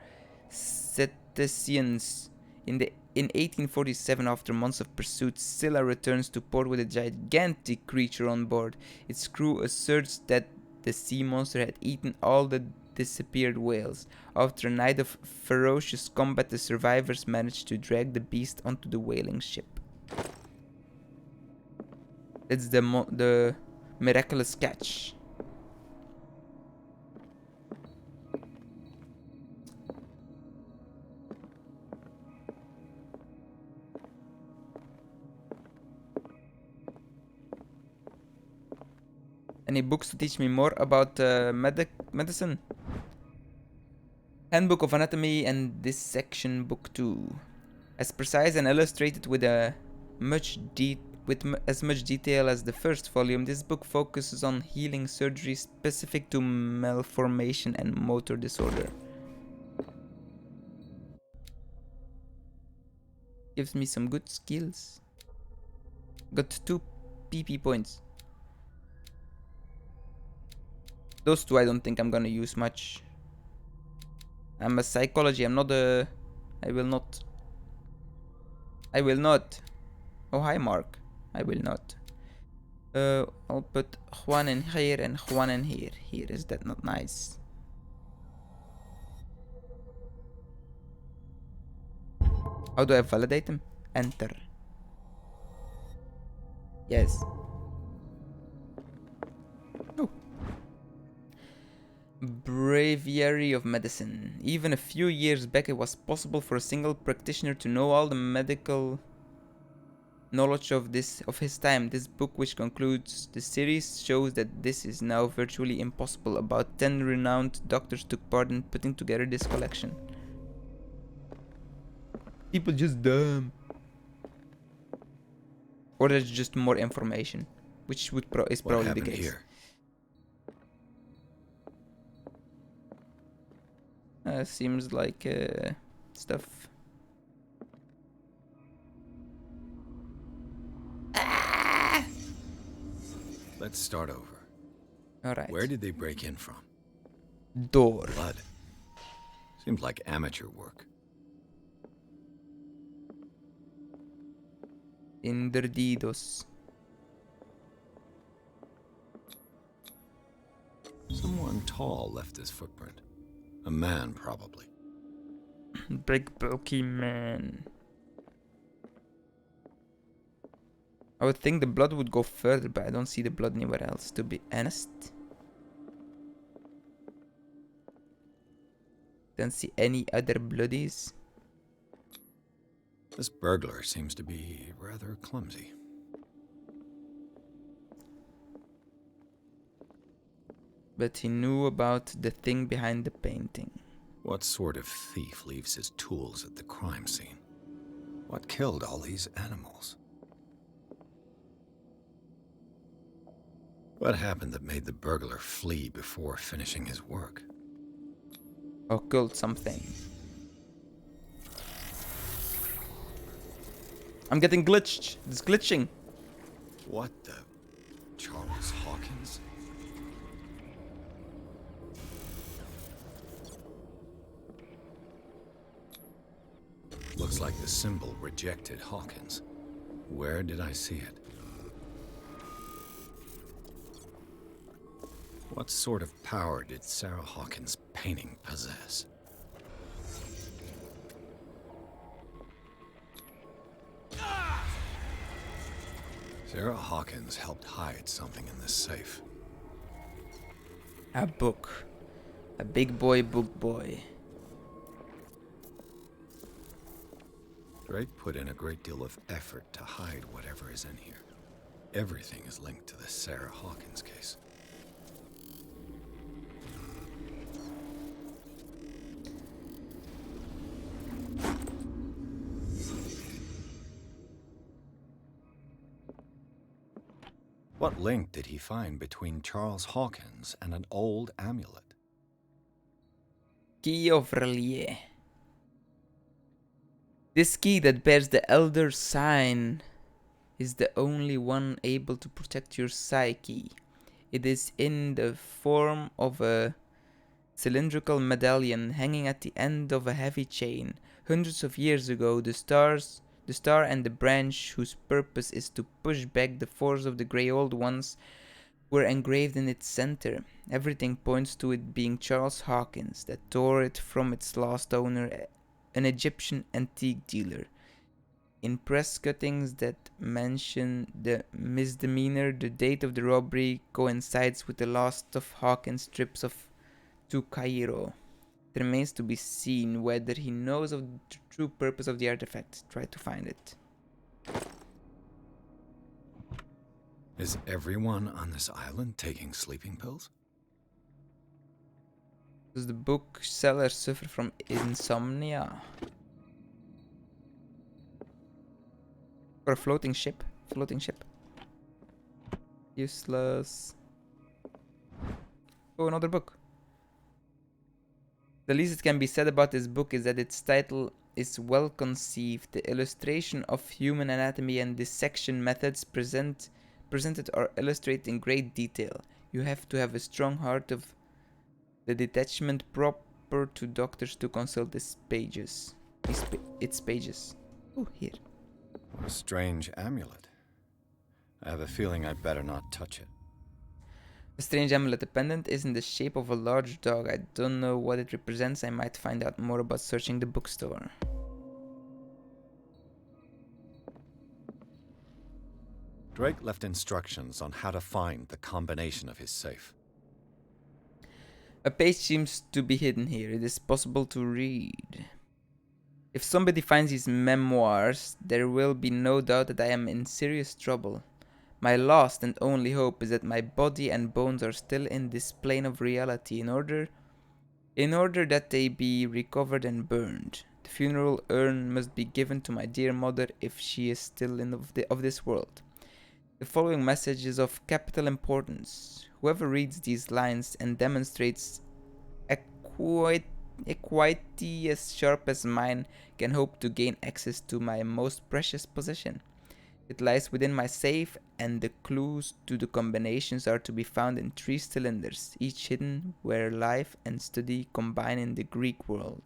cetaceans. In 1847, after months of pursuit, Scylla returns to port with a gigantic creature on board. Its crew asserts that the sea monster had eaten all the disappeared whales. After a night of ferocious combat, the survivors managed to drag the beast onto the whaling ship. It's the miraculous catch. Any books to teach me more about medicine? Handbook of Anatomy and Dissection Book 2. As precise and illustrated with as much detail as the first volume, this book focuses on healing surgery specific to malformation and motor disorder. Gives me some good skills. Got two PP points. Those two I don't think I'm gonna use much. I'm a psychology, I'm not a... I will not. I will not. Oh, hi, Mark. I will not. I'll put Juan in here and Juan in here. Here, is that not nice? How do I validate them? Enter. Yes. Oh. Breviary of Medicine. Even a few years back, it was possible for a single practitioner to know all the medical knowledge of his time. This book, which concludes the series, shows that this is now virtually impossible. About 10 renowned doctors took part in putting together this collection. People just dumb. Or there's just more information, which is probably the case. Here? Seems like stuff. Let's start over. Alright. Where did they break in from? Door. Blood. Seems like amateur work. Inderdidos. Someone tall left this footprint. A man, probably. Big bulky man. I would think the blood would go further, but I don't see the blood anywhere else, to be honest. Don't see any other bloodies. This burglar seems to be rather clumsy. But he knew about the thing behind the painting. What sort of thief leaves his tools at the crime scene? What killed all these animals? What happened that made the burglar flee before finishing his work? Occult something. I'm getting glitched. It's glitching. What the? Charles Hawkins? Looks like the symbol rejected Hawkins. Where did I see it? What sort of power did Sarah Hawkins' painting possess? Sarah Hawkins helped hide something in this safe. A book. A big boy book boy. Drake put in a great deal of effort to hide whatever is in here. Everything is linked to the Sarah Hawkins case. What link did he find between Charles Hawkins and an old amulet? Key of Relier. This key that bears the Elder Sign is the only one able to protect your psyche. It is in the form of a cylindrical medallion hanging at the end of a heavy chain. Hundreds of years ago, the star and the branch, whose purpose is to push back the force of the Grey Old Ones, were engraved in its center. Everything points to it being Charles Hawkins that tore it from its last owner, an Egyptian antique dealer. In press cuttings that mention the misdemeanor, the date of the robbery coincides with the last of Hawkins' trips to Cairo. It remains to be seen whether he knows of the true purpose of the artifact. Try to find it. Is everyone on this island taking sleeping pills? Does the bookseller suffer from insomnia? Or a floating ship? Floating ship. Useless. Oh, another book. The least that can be said about this book is that its title is well conceived. The illustration of human anatomy and dissection methods presented are illustrated in great detail. You have to have a strong heart of the detachment proper to doctors to consult its pages. Its pages. Oh, here. What a strange amulet. I have a feeling I'd better not touch it. A strange amulet. The pendant is in the shape of a large dog. I don't know what it represents. I might find out more about searching the bookstore. Drake left instructions on how to find the combination of his safe. A page seems to be hidden here. It is possible to read. If somebody finds his memoirs, there will be no doubt that I am in serious trouble. My last and only hope is that my body and bones are still in this plane of reality in order that they be recovered and burned. The funeral urn must be given to my dear mother if she is still of this world. The following message is of capital importance. Whoever reads these lines and demonstrates equity as sharp as mine can hope to gain access to my most precious possession. It lies within my safe, and the clues to the combinations are to be found in 3 cylinders, each hidden where life and study combine in the Greek world.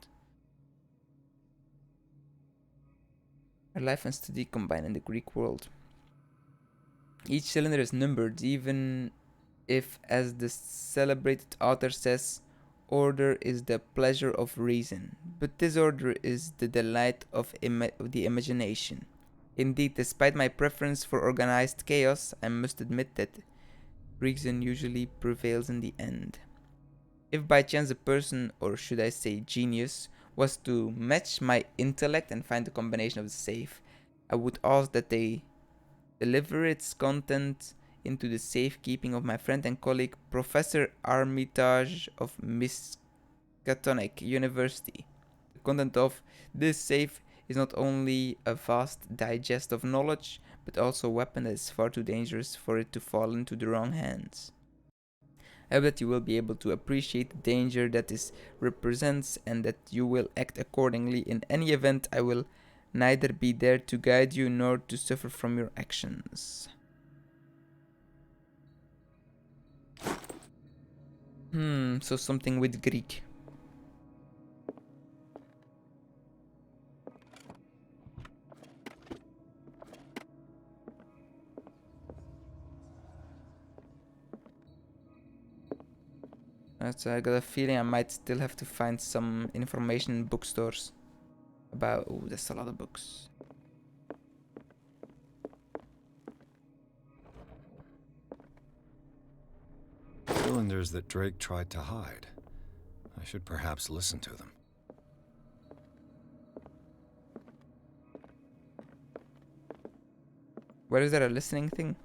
Where life and study combine in the Greek world. Each cylinder is numbered, even if, as the celebrated author says, order is the pleasure of reason, but disorder is the delight of the imagination. Indeed, despite my preference for organized chaos, I must admit that reason usually prevails in the end. If by chance a person, or should I say genius, was to match my intellect and find the combination of the safe, I would ask that they deliver its content into the safekeeping of my friend and colleague Professor Armitage of Miskatonic University. The content of this safe is not only a vast digest of knowledge, but also a weapon that is far too dangerous for it to fall into the wrong hands. I hope that you will be able to appreciate the danger that this represents and that you will act accordingly. In any event, I will neither be there to guide you nor to suffer from your actions. So something with Greek. I got a feeling I might still have to find some information in bookstores about... Oh, that's a lot of books. Cylinders that Drake tried to hide. I should perhaps listen to them. Where is there a listening thing?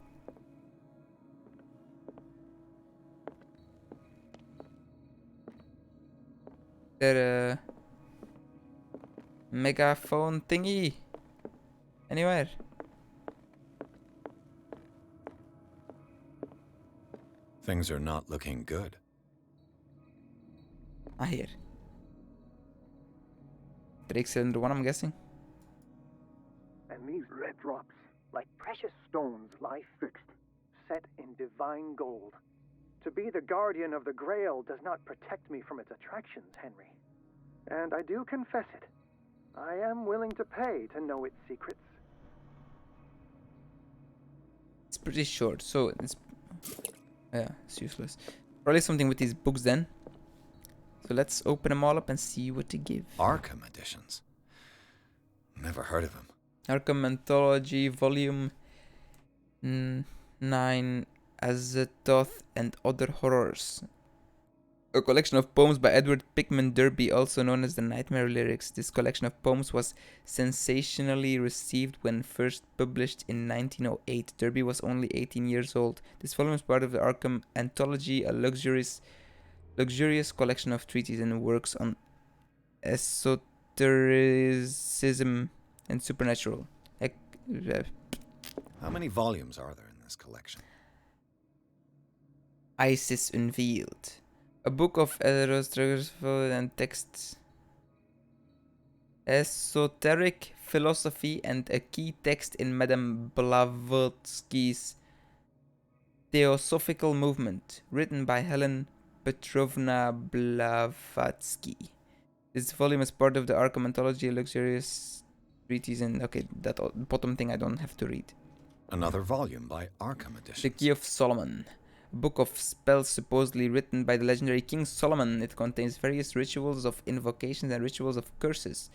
There a megaphone thingy anywhere? Things are not looking good. Here. Drake cylinder 1, I'm guessing. And these red drops, like precious stones, lie fixed, set in divine gold. To be the guardian of the Grail does not protect me from its attractions, Henry. And I do confess it. I am willing to pay to know its secrets. It's pretty short, so it's... Yeah, it's useless. Probably something with these books then. So let's open them all up and see what to give. Arkham editions. Never heard of them. Arkham Anthology, Volume 9, Azathoth and Other Horrors. A collection of poems by Edward Pickman Derby, also known as the Nightmare Lyrics. This collection of poems was sensationally received when first published in 1908. Derby was only 18 years old. This volume is part of the Arkham Anthology, a luxurious collection of treatises and works on esotericism and supernatural. How many volumes are there in this collection? Isis Unveiled. A book of illustrations and texts, esoteric philosophy, and a key text in Madame Blavatsky's Theosophical Movement, written by Helen Petrovna Blavatsky. This volume is part of the Arkham Anthology, a luxurious treatise, and okay, that bottom thing I don't have to read. Another volume by Arkham Editions. The Key of Solomon, a book of spells supposedly written by the legendary King Solomon. It contains various rituals of invocations and rituals of curses.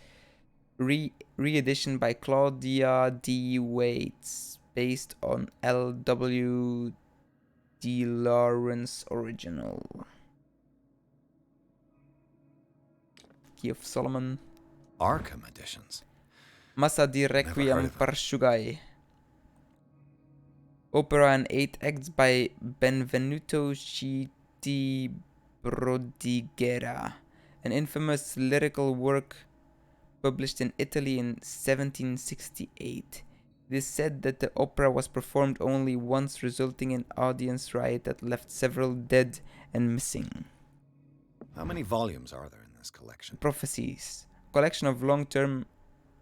Re-edition by Claudia D. Waits, based on L.W. D. Lawrence original. Key of Solomon. Arkham Editions. Massa di Requiem per Shugai. Opera in 8 acts by Benvenuto Citi Brodighera, an infamous lyrical work published in Italy in 1768. It is said that the opera was performed only once, resulting in audience riot that left several dead and missing. How many volumes are there in this collection? Prophecies, a collection of long-term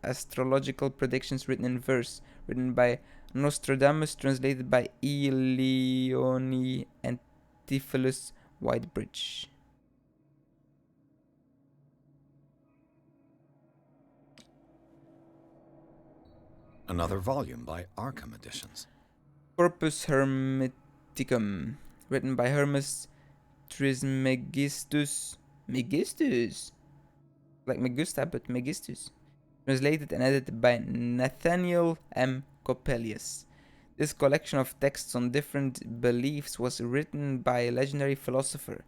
astrological predictions written in verse, written by Nostradamus, translated by E. Leone and Theophilus Whitebridge. Another volume by Arkham Editions. Corpus Hermeticum, written by Hermes Trismegistus. Megistus? Like Megusta, but Megistus. Translated and edited by Nathaniel M. Coppelius. This collection of texts on different beliefs was written by a legendary philosopher.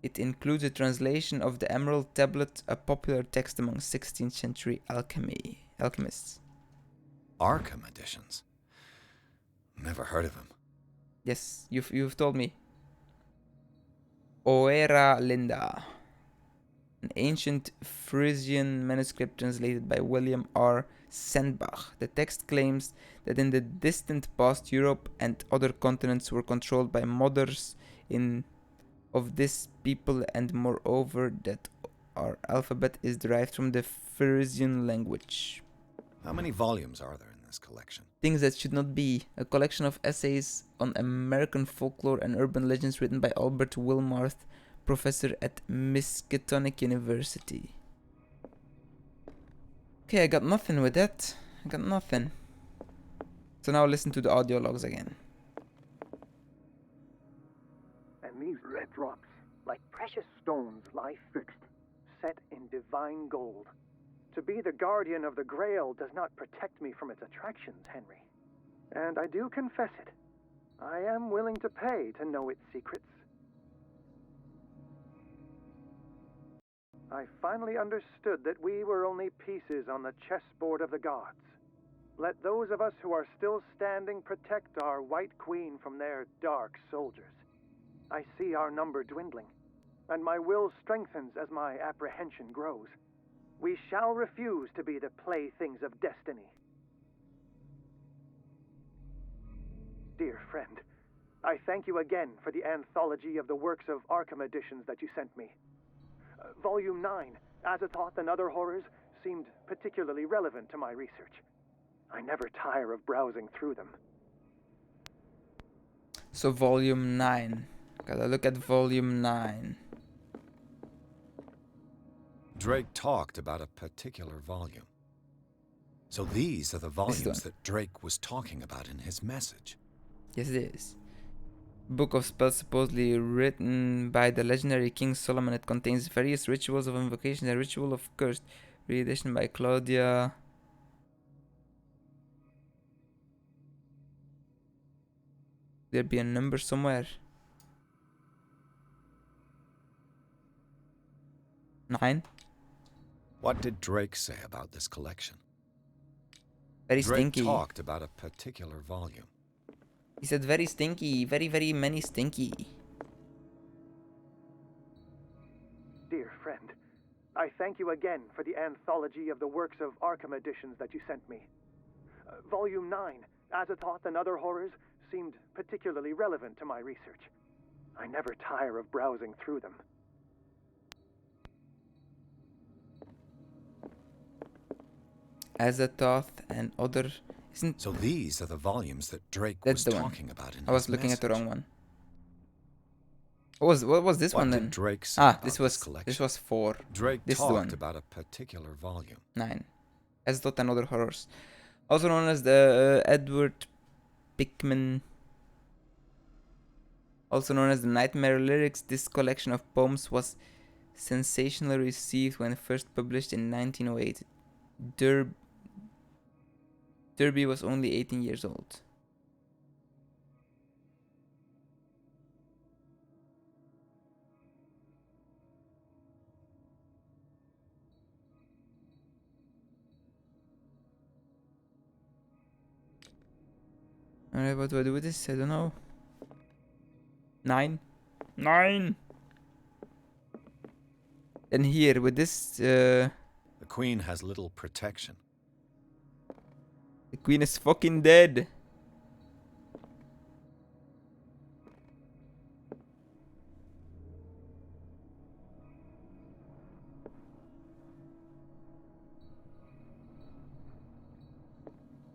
It includes a translation of the Emerald Tablet, a popular text among 16th century alchemists. Arkham Editions. Never heard of him. Yes, you've told me. Oera Linda, an ancient Frisian manuscript translated by William R. Sandbach. The text claims that in the distant past, Europe and other continents were controlled by mothers of this people, and moreover that our alphabet is derived from the Frisian language. How many volumes are there in this collection? Things That Should Not Be, a collection of essays on American folklore and urban legends written by Albert Wilmarth, professor at Miskatonic University. Okay, I got nothing with that. I got nothing. So now listen to the audio logs again. And these red drops, like precious stones, lie fixed, set in divine gold. To be the guardian of the Grail does not protect me from its attractions, Henry. And I do confess it. I am willing to pay to know its secrets. I finally understood that we were only pieces on the chessboard of the gods. Let those of us who are still standing protect our White Queen from their dark soldiers. I see our number dwindling, and my will strengthens as my apprehension grows. We shall refuse to be the playthings of destiny. Dear friend, I thank you again for the anthology of the works of Arkham Editions that you sent me. Volume 9, Azathoth and Other Horrors, seemed particularly relevant to my research. I never tire of browsing through them. So volume 9. Gotta look at volume 9. Drake talked about a particular volume. So these are the volumes that Drake was talking about in his message. Yes, it is. Book of Spells supposedly written by the legendary King Solomon. It contains various rituals of invocation and ritual of curse. Re-edition by Claudia. There be a number somewhere. 9. What did Drake say about this collection? Very Drake stinky. talked about a particular volume. He said very stinky. Very, very many stinky. Dear friend, I thank you again for the anthology of the works of Arkham Editions that you sent me. Volume 9, Azathoth and Other Horrors, seemed particularly relevant to my research. I never tire of browsing through them. Azathoth and Other Isn't So these are the volumes that Drake That's was the one. talking about in I was his looking at the message. wrong one. What was this What one did then? Drake say Ah, about this collection? was 4. Drake This is the talked one. about a particular volume. 9. SidLord and Other Horrors. Also known as the Edward Pickman. Also known as the Nightmare Lyrics, this collection of poems was sensationally received when first published in 1908. Derby was only 18 years old. Alright, what do I do with this? I don't know. 9. 9! And here, with this, The Queen has little protection. the queen is fucking dead.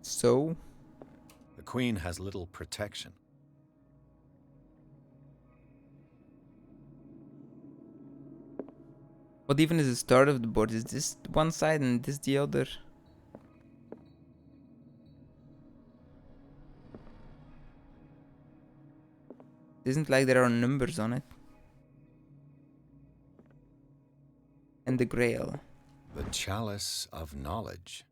So, The Queen has little protection. what even is the start of the board? Is this one side and this the other? It isn't like there are numbers on it. And the Grail. The Chalice of Knowledge.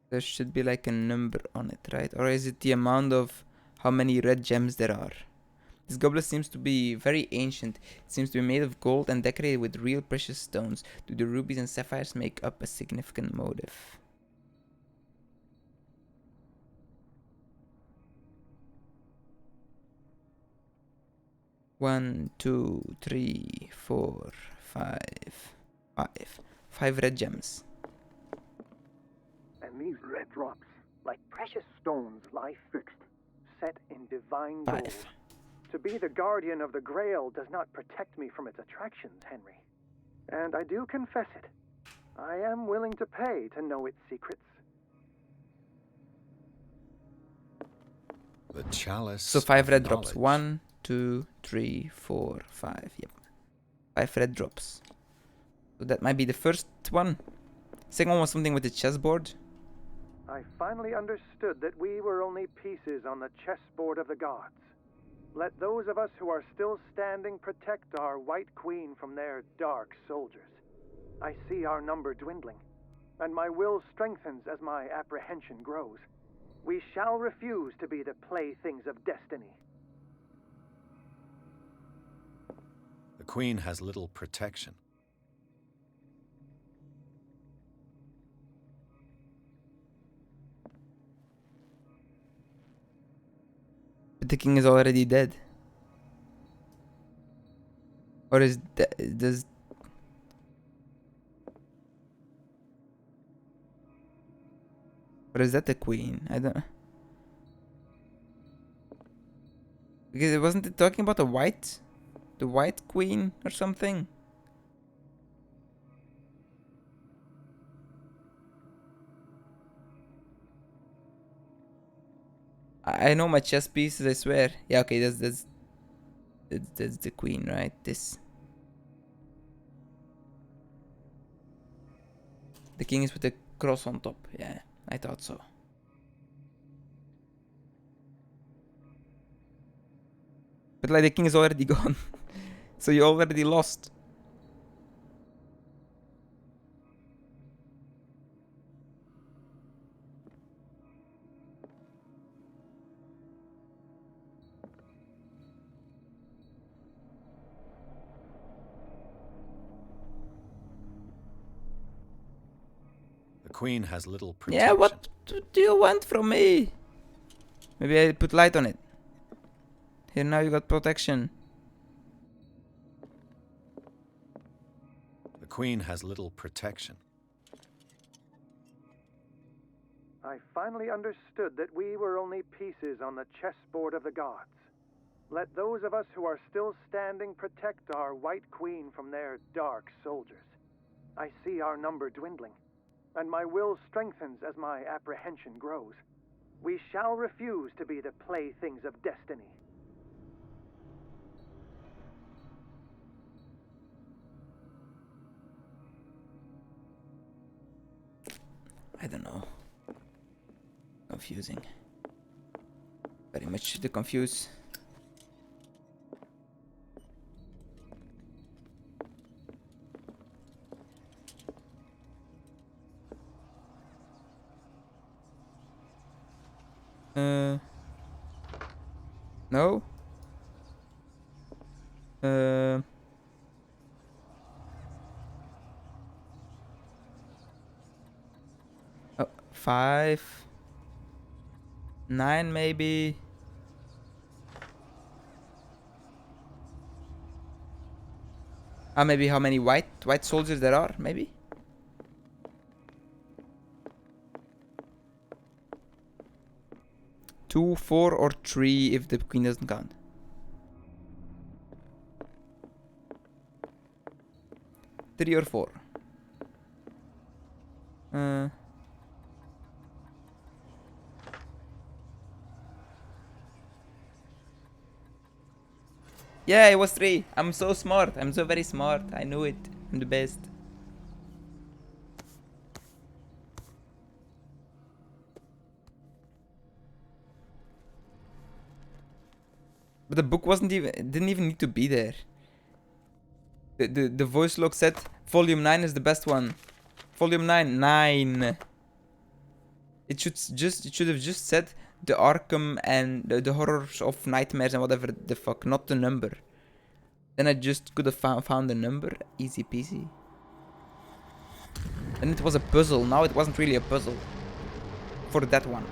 There should be like a number on it, right? Or is it the amount of how many red gems there are? This goblet seems to be very ancient. It seems to be made of gold and decorated with real precious stones. Do the rubies and sapphires make up a significant motive? One, two, three, four, five. 5 red gems. And these red drops, like precious stones, lie fixed, set in divine gold. 5. To be the guardian of the Grail does not protect me from its attractions, Henry. And I do confess it. I am willing to pay to know its secrets. The Chalice So 5 of red drops. Knowledge. 1, 2, 3, 4, 5. Yep. 5 red drops. So that might be the first one. Second one was something with the chessboard. I finally understood that we were only pieces on the chessboard of the gods. Let those of us who are still standing protect our White Queen from their dark soldiers. I see our number dwindling, and my will strengthens as my apprehension grows. We shall refuse to be the playthings of destiny. The Queen has little protection. But the king is already dead. Or is does or is that the queen? I don't. Because it wasn't it talking about the white queen or something? I know my chess pieces, I swear. Yeah, okay, that's the queen, right? This. The king is with the cross on top. Yeah, I thought so. But like the king is already gone. So you already lost. The Queen has little protection. Yeah, what do you want from me? Maybe I put light on it. Here, now you got protection. The Queen has little protection. I finally understood that we were only pieces on the chessboard of the gods. Let those of us who are still standing protect our White Queen from their dark soldiers. I see our number dwindling, and my will strengthens as my apprehension grows. We shall refuse to be the playthings of destiny. I don't know. Confusing. Very much to confuse. No? Oh, 5. 9 maybe. Maybe how many white soldiers there are, maybe? Two, 4, or 3 if the queen doesn't count. 3 or 4. Yeah, it was 3. I'm so smart. I'm so very smart. I knew it. I'm the best. But the book didn't even need to be there. The voice log said volume 9 is the best one. Volume 9. It should have just said the Arkham and the horrors of nightmares and whatever the fuck, not the number. Then I just could have found the number, easy peasy. And it was a puzzle. Now it wasn't really a puzzle for that one.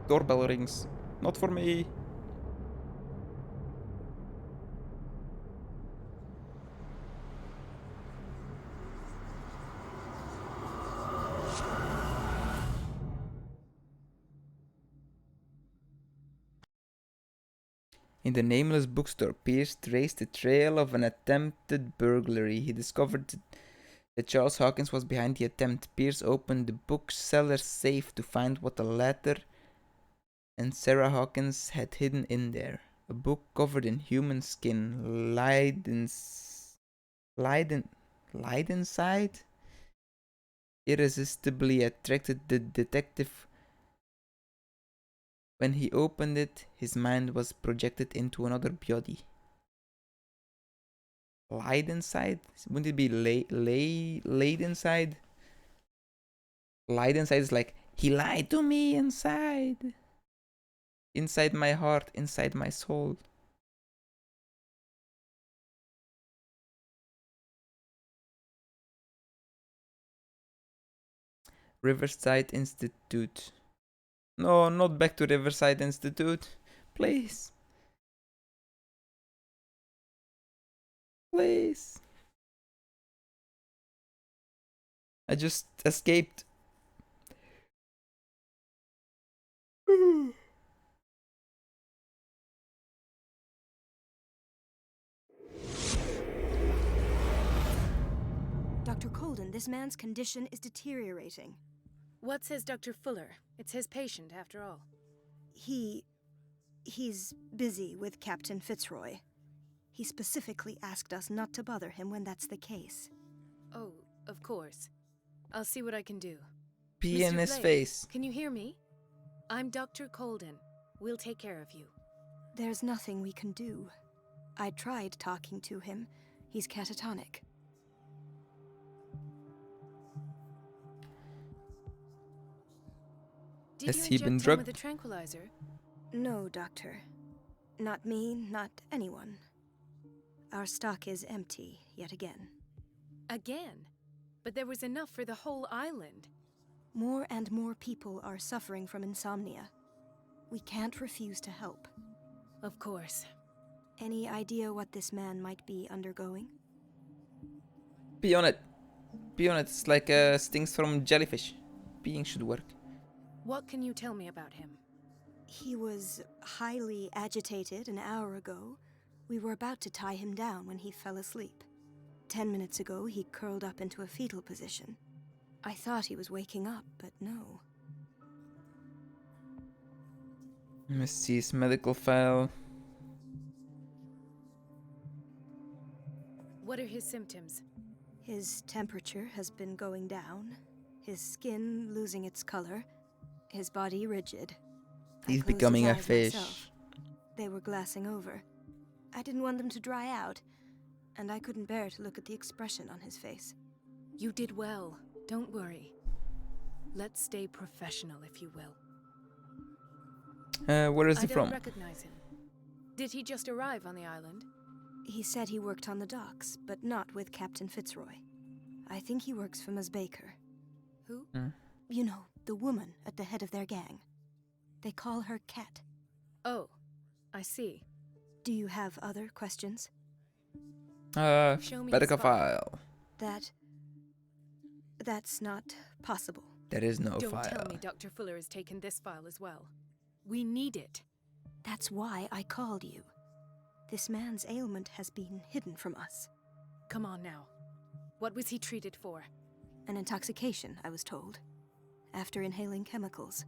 Doorbell rings. Not for me. In the nameless bookstore, Pierce traced the trail of an attempted burglary. He discovered that Charles Hawkins was behind the attempt. Pierce opened the bookseller's safe to find what the latter and Sarah Hawkins had hidden in there. A book covered in human skin lied inside. Irresistibly attracted the detective. When he opened it, his mind was projected into another body. Lied inside? Wouldn't it be laid inside? Lied inside is like, he lied to me inside. Inside my heart, inside my soul. Riverside Institute. No, not back to Riverside Institute. Please. Please. I just escaped. Dr. Colden, this man's condition is deteriorating. What says Dr. Fuller? It's his patient, after all. He's busy with Captain Fitzroy. He specifically asked us not to bother him when that's the case. Oh, of course. I'll see what I can do. Pee in Mr. his Blake, face. Can you hear me? I'm Dr. Colden. We'll take care of you. There's nothing we can do. I tried talking to him. He's catatonic. Did Has you he been inject him drugged? with a tranquilizer? No, Doctor. Not me, not anyone. Our stock is empty, yet again. Again? But there was enough for the whole island. More and more people are suffering from insomnia. We can't refuse to help. Of course. Any idea what this man might be undergoing? Pee on it. Pee on it. It's like stings from jellyfish. Peeing should work. What can you tell me about him? He was highly agitated an hour ago. We were about to tie him down when he fell asleep. 10 minutes ago, he curled up into a fetal position. I thought he was waking up, but no. Let's see his medical file. What are his symptoms? His temperature has been going down, his skin losing its color, his body rigid. I He's closed becoming his a eyes fish. myself. They were glassing over. I didn't want them to dry out, and I couldn't bear to look at the expression on his face. You did well. Don't worry. Let's stay professional, if you will. Where is he I don't from? recognize him. Did he just arrive on the island? He said he worked on the docks, but not with Captain Fitzroy. I think he works for Ms. Baker. Who? You know, the woman at the head of their gang. They call her Cat. Oh, I see. Do you have other questions? Show me his Medical file. file. That's not possible. There is no Don't file. tell me Dr. Fuller has taken this file as well. We need it. That's why I called you. This man's ailment has been hidden from us. Come on now. What was he treated for? An intoxication, I was told. After inhaling chemicals.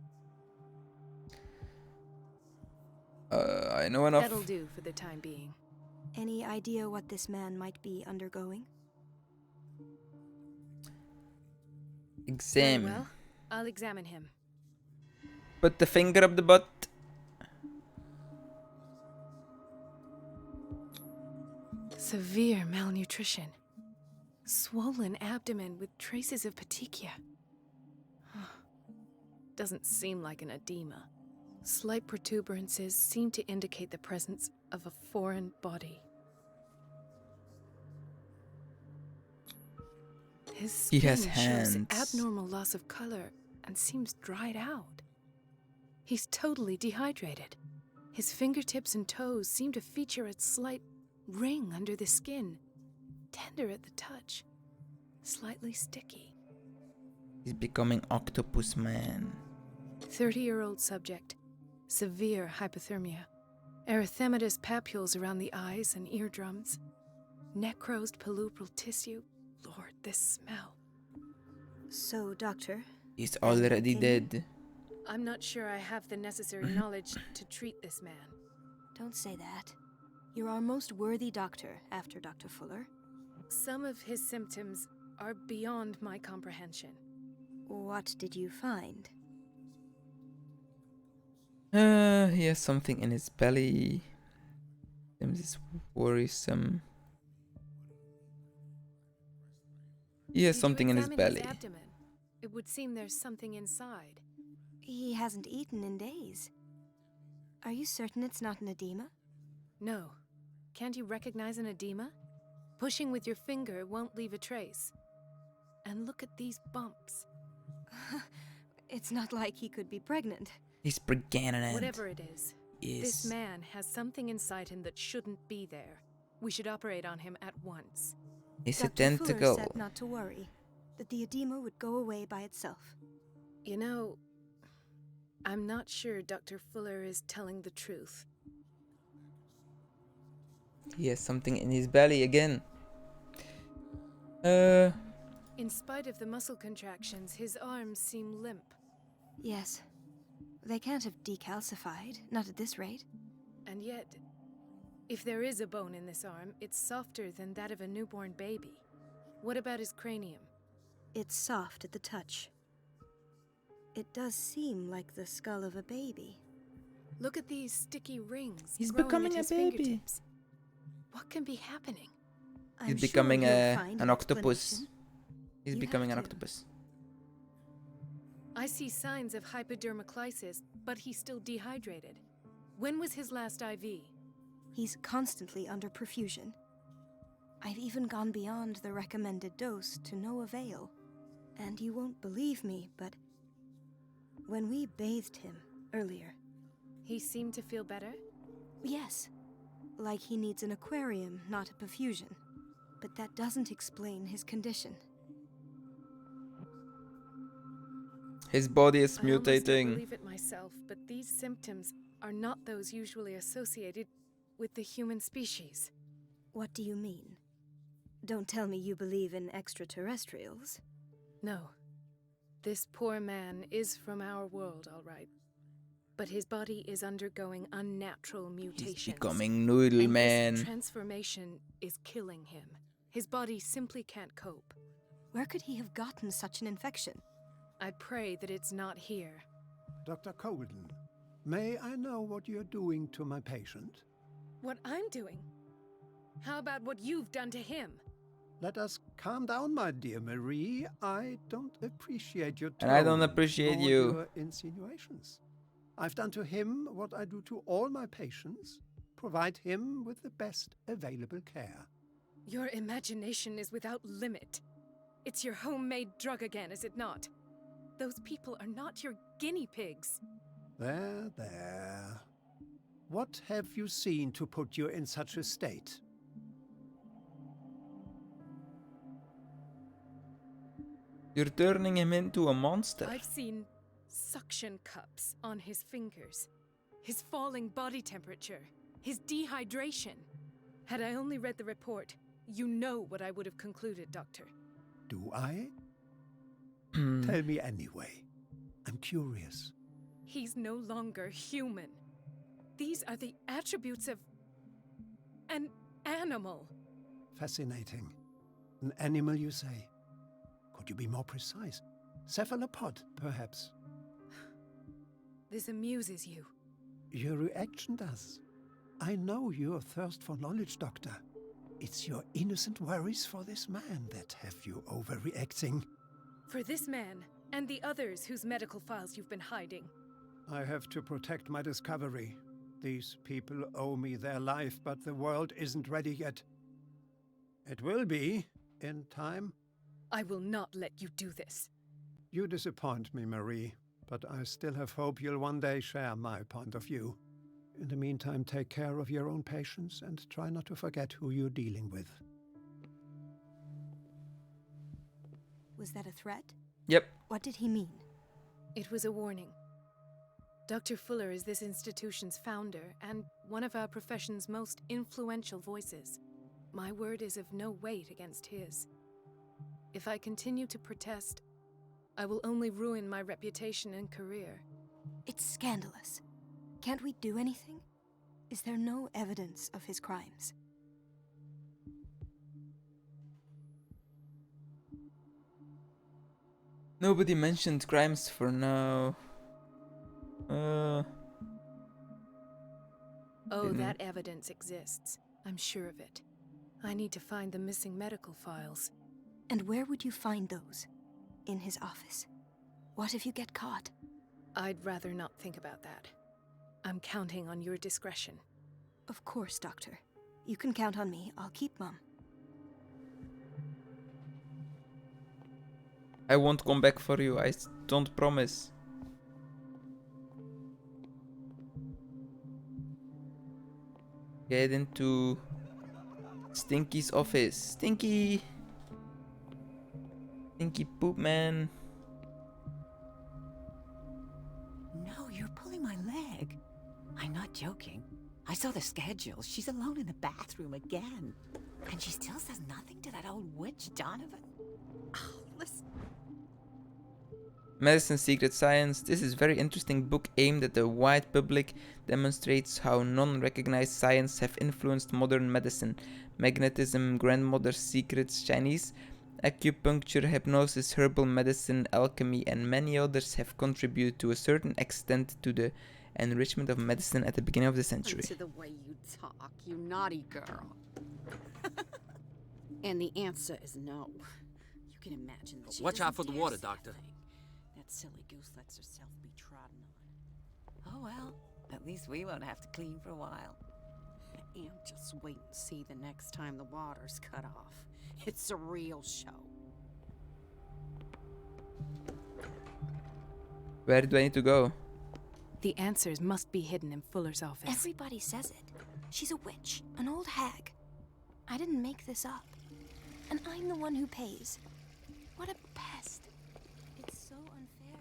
I know enough. That'll do for the time being. Any idea what this man might be undergoing? Very Examine. well, I'll examine him. Put the finger up the butt. Severe malnutrition. Swollen abdomen with traces of petechia. Doesn't seem like an edema. Slight protuberances seem to indicate the presence of a foreign body. His He skin has shows hands. abnormal loss of color and seems dried out. He's totally dehydrated. His fingertips and toes seem to feature a slight ring under the skin, tender at the touch, slightly sticky. He's becoming octopus man. 30-year-old subject, severe hypothermia, erythematous papules around the eyes and eardrums, necrosed palpebral tissue. Lord, this smell. So, Doctor, He's Any already opinion? dead. I'm not sure I have the necessary knowledge to treat this man. don't say that. You're our most worthy doctor after Dr. Fuller. Some of his symptoms are beyond my comprehension. What did you find? He has something in his belly. This is worrisome. He has Did you something in his examine belly. abdomen? It would seem there's something inside. He hasn't eaten in days. Are you certain it's not an edema? No. Can't you recognize an edema? Pushing with your finger won't leave a trace. And look at these bumps. It's not like he could be pregnant. He's pregnant. Whatever it is, Yes. this man has something inside him that shouldn't be there. We should operate on him at once. It's a Dr. Fuller tentacle. said not to worry, that the edema would go away by itself. You know, I'm not sure Dr. Fuller is telling the truth. He has something in his belly again. In spite of the muscle contractions, his arms seem limp. Yes. They can't have decalcified, not at this rate. And yet, if there is a bone in this arm, it's softer than that of a newborn baby. What about his cranium? It's soft at the touch. It does seem like the skull of a baby. Look at these sticky rings. He's growing becoming at a his baby. fingertips. What can be happening? He's I'm sure becoming you'll find an octopus. explanation. He's You becoming an have to. octopus. I see signs of hypodermoclysis, but he's still dehydrated. When was his last IV? He's constantly under perfusion. I've even gone beyond the recommended dose to no avail. And you won't believe me, but when we bathed him earlier, He seemed to feel better? yes, like he needs an aquarium, not a perfusion. But that doesn't explain his condition. His body is I almost don't mutating. believe it myself, but these symptoms are not those usually associated with the human species. What do you mean? Don't tell me you believe in extraterrestrials. No. This poor man is from our world, all right. But his body is undergoing unnatural mutations. He's becoming Noodle and Man. This transformation is killing him. His body simply can't cope. Where could he have gotten such an infection? I pray that it's not here. Dr. Colden, may I know what you're doing to my patient? What I'm doing? How about what you've done to him? Let us calm down, my dear Marie. I don't appreciate your tone. And I don't appreciate nor you. your insinuations. I've done to him what I do to all my patients. Provide him with the best available care. Your imagination is without limit. It's your homemade drug again, is it not? Those people are not your guinea pigs. There, there. What have you seen to put you in such a state? You're turning him into a monster. I've seen suction cups on his fingers, his falling body temperature, his dehydration. Had I only read the report, you know what I would have concluded, Doctor. Do I? Tell me anyway. I'm curious. He's no longer human. These are the attributes of an animal. Fascinating. An animal, you say? Could you be more precise? Cephalopod, perhaps? This amuses you. Your reaction does. I know your thirst for knowledge, Doctor. It's your innocent worries for this man that have you overreacting. For this man, and the others whose medical files you've been hiding. I have to protect my discovery. These people owe me their life, but the world isn't ready yet. It will be, in time. I will not let you do this. You disappoint me, Marie, but I still have hope you'll one day share my point of view. In the meantime, take care of your own patients and try not to forget who you're dealing with. Was that a threat? Yep. What did he mean? It was a warning. Dr. Fuller is this institution's founder and one of our profession's most influential voices. My word is of no weight against his. If I continue to protest, I will only ruin my reputation and career. It's scandalous. Can't we do anything? Is there no evidence of his crimes? Nobody mentioned crimes for now. Oh, Didn't- that evidence exists. I'm sure of it. I need to find the missing medical files. And where would you find those? In his office. What if you get caught? I'd rather not think about that. I'm counting on your discretion. Of course, Doctor. You can count on me. I'll keep Mum. I won't come back for you. Don't promise. Get into Stinky's office. Stinky! Stinky poop man. No, you're pulling my leg. I'm not joking. I saw the schedule. She's alone in the bathroom again. And she still says nothing to that old witch, Donovan. Oh, listen. Medicine Secret Science. This is a very interesting book aimed at the wide public, demonstrates how non-recognized science have influenced modern medicine. Magnetism, grandmother's secrets, Chinese acupuncture, hypnosis, herbal medicine, alchemy, and many others have contributed to a certain extent to the enrichment of medicine at the beginning of the century. To the way you talk, you naughty girl. And the answer is no. You can imagine that she Watch out for doesn't the dare water, say Doctor. a thing. That silly goose lets herself be trodden on. Oh, well. At least we won't have to clean for a while. And just wait and see the next time the water's cut off. It's a real show. Where do I need to go? The answers must be hidden in Fuller's office. Everybody says it. She's a witch, an old hag. I didn't make this up. And I'm the one who pays. What a pest. It's so unfair.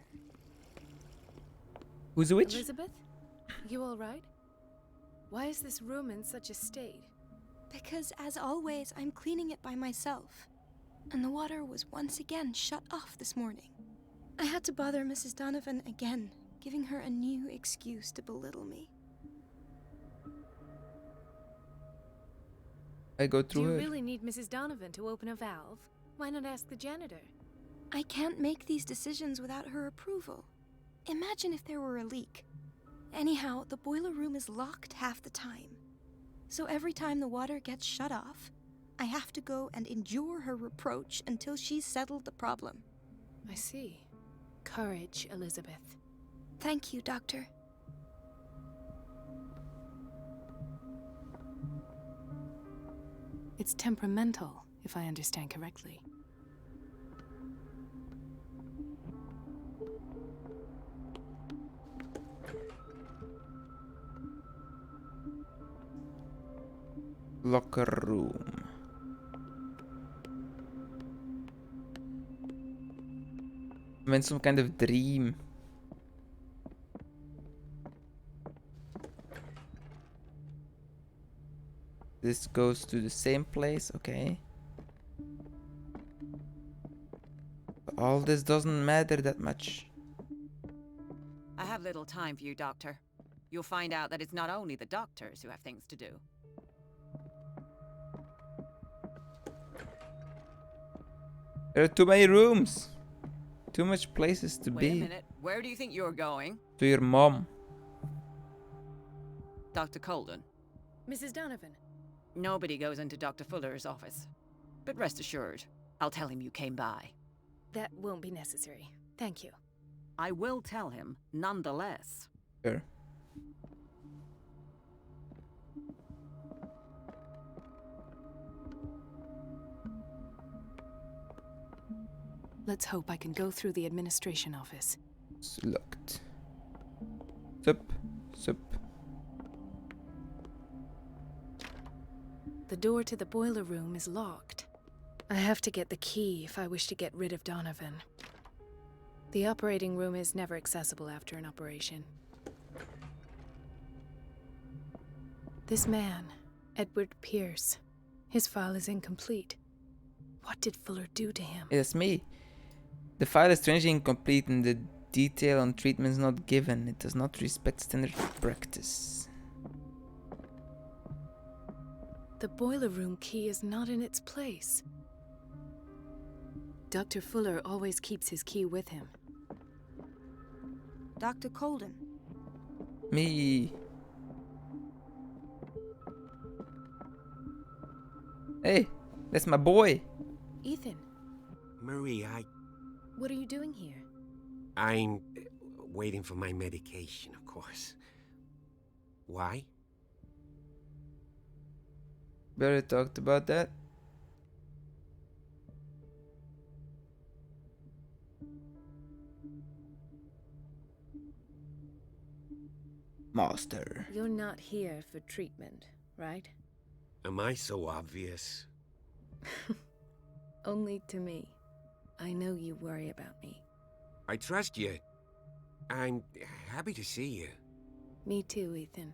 Who's the witch? Elizabeth? You all right? Why is this room in such a state? Because, as always, I'm cleaning it by myself. And the water was once again shut off this morning. I had to bother Mrs. Donovan again, giving her a new excuse to belittle me. I go Do through you her. really need Mrs. Donovan to open a valve? Why not ask the janitor? I can't make these decisions without her approval. Imagine if there were a leak. Anyhow, the boiler room is locked half the time. So every time the water gets shut off, I have to go and endure her reproach until she's settled the problem. I see. Courage, Elizabeth. Thank you, Doctor. It's temperamental, if I understand correctly. Locker room. I'm in some kind of dream. This goes to the same place, okay. But all this doesn't matter that much. I have little time for you, Doctor. You'll find out that it's not only the doctors who have things to do. There are too many rooms. Too much places to Wait a be. minute. Where do you think you're going? To your mom. Dr. Colden. Mrs. Donovan. Nobody goes into Dr. Fuller's office. But rest assured, I'll tell him you came by. That won't be necessary. Thank you. I will tell him, nonetheless. Sure. Let's hope I can go through the administration office. It's locked. Sup. Sup. The door to the boiler room is locked. I have to get the key if I wish to get rid of Donovan. The operating room is never accessible after an operation. This man, Edward Pierce, his file is incomplete. What did Fuller do to him? It's me. The file is strangely incomplete and the detail on treatment is not given. It does not respect standard practice. The boiler room key is not in its place. Dr. Fuller always keeps his key with him. Dr. Colden. Me. Hey, that's my boy. Ethan, Marie, what are you doing here? I'm waiting for my medication, of course. Why? We already talked about that. Master. You're not here for treatment, right? Am I so obvious? Only to me. I know you worry about me. I trust you. I'm happy to see you. Me too, Ethan.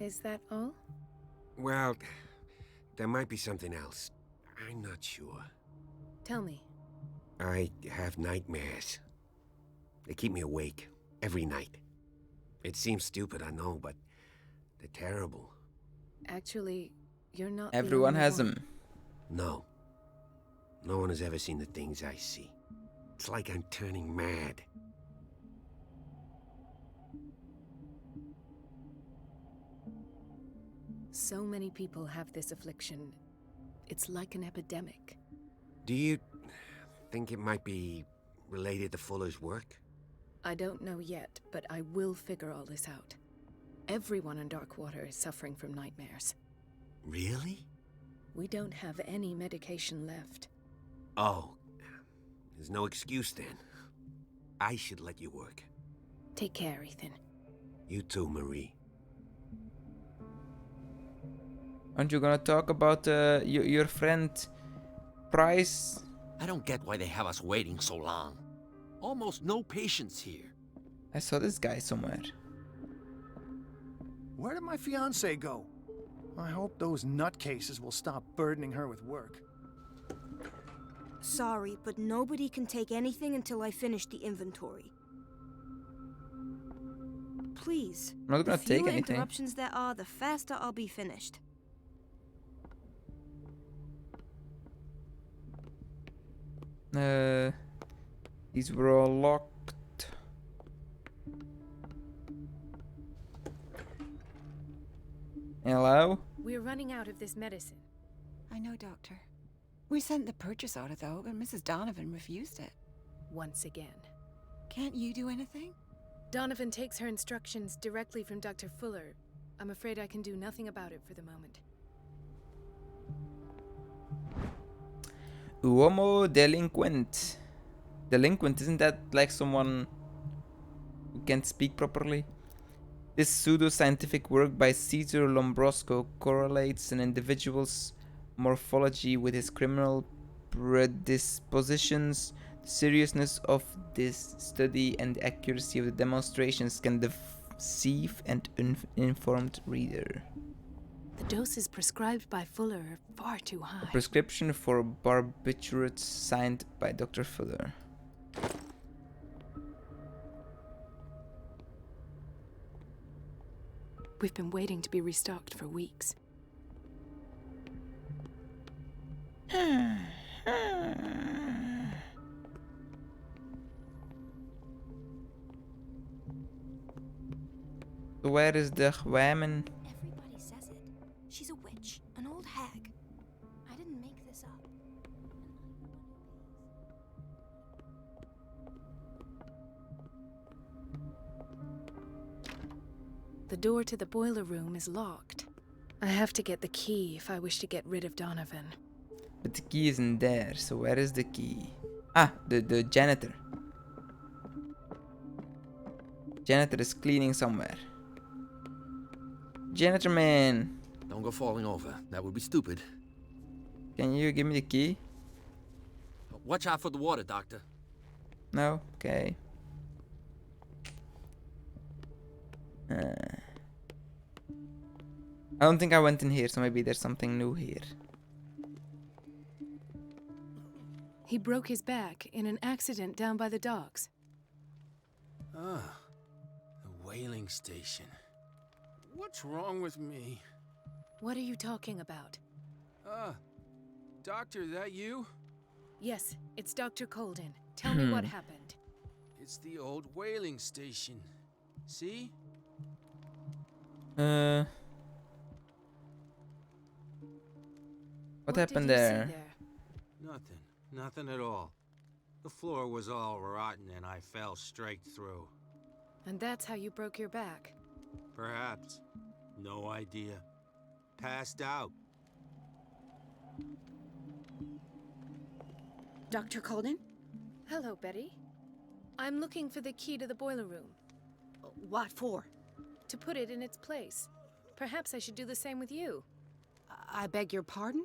Is that all? Well, there might be something else. I'm not sure. Tell me. I have nightmares. They keep me awake every night. It seems stupid, I know, but they're terrible. Actually, you're not the Everyone only has one. them. No. No one has ever seen the things I see. It's like I'm turning mad. So many people have this affliction. It's like an epidemic. Do you think it might be related to Fuller's work? I don't know yet, but I will figure all this out. Everyone in Darkwater is suffering from nightmares. Really? We don't have any medication left. Oh, there's no excuse then. I should let you work. Take care, Ethan. You too, Marie. Aren't you gonna talk about your friend Price? I don't get why they have us waiting so long. Almost no patients here. I saw this guy somewhere. Where did my fiancé go? I hope those nutcases will stop burdening her with work. Sorry, but nobody can take anything until I finish the inventory. Please. I'm not gonna the take fewer anything. interruptions there are, the faster I'll be finished. These were all locked. Hello? We're running out of this medicine. I know, Doctor. We sent the purchase order, though, and Mrs. Donovan refused it. Once again. Can't you do anything? Donovan takes her instructions directly from Dr. Fuller. I'm afraid I can do nothing about it for the moment. Uomo delinquent. Delinquent, isn't that like someone who can't speak properly? This pseudo-scientific work by Cesar Lombroso correlates an individual's morphology with his criminal predispositions. The seriousness of this study and the accuracy of the demonstrations can deceive an uninformed reader. The doses prescribed by Fuller are far too high. A prescription for barbiturates signed by Dr. Fuller. We've been waiting to be restocked for weeks. Where is the woman? Everybody says it. She's a witch, an old hag. I didn't make this up. The door to the boiler room is locked. I have to get the key if I wish to get rid of Donovan. But the key isn't there, so where is the key? Ah, the janitor. Janitor is cleaning somewhere. Janitor man, Don't go falling over. That would be stupid. can you give me the key? Watch out for the water, Doctor. No? Okay. I don't think I went in here, so maybe there's something new here. He broke his back in an accident down by the docks. Ah, the whaling station. What's wrong with me? What are you talking about? Doctor, that you? Yes, it's Dr. Colden. Tell me what happened. It's the old whaling station. See? What happened did you see there? Nothing. Nothing at all. The floor was all rotten and I fell straight through. And that's how you broke your back. Perhaps. No idea. Passed out. Dr. Colden? Hello, Betty. I'm looking for the key to the boiler room. What for? To put it in its place. Perhaps I should do the same with you. I beg your pardon?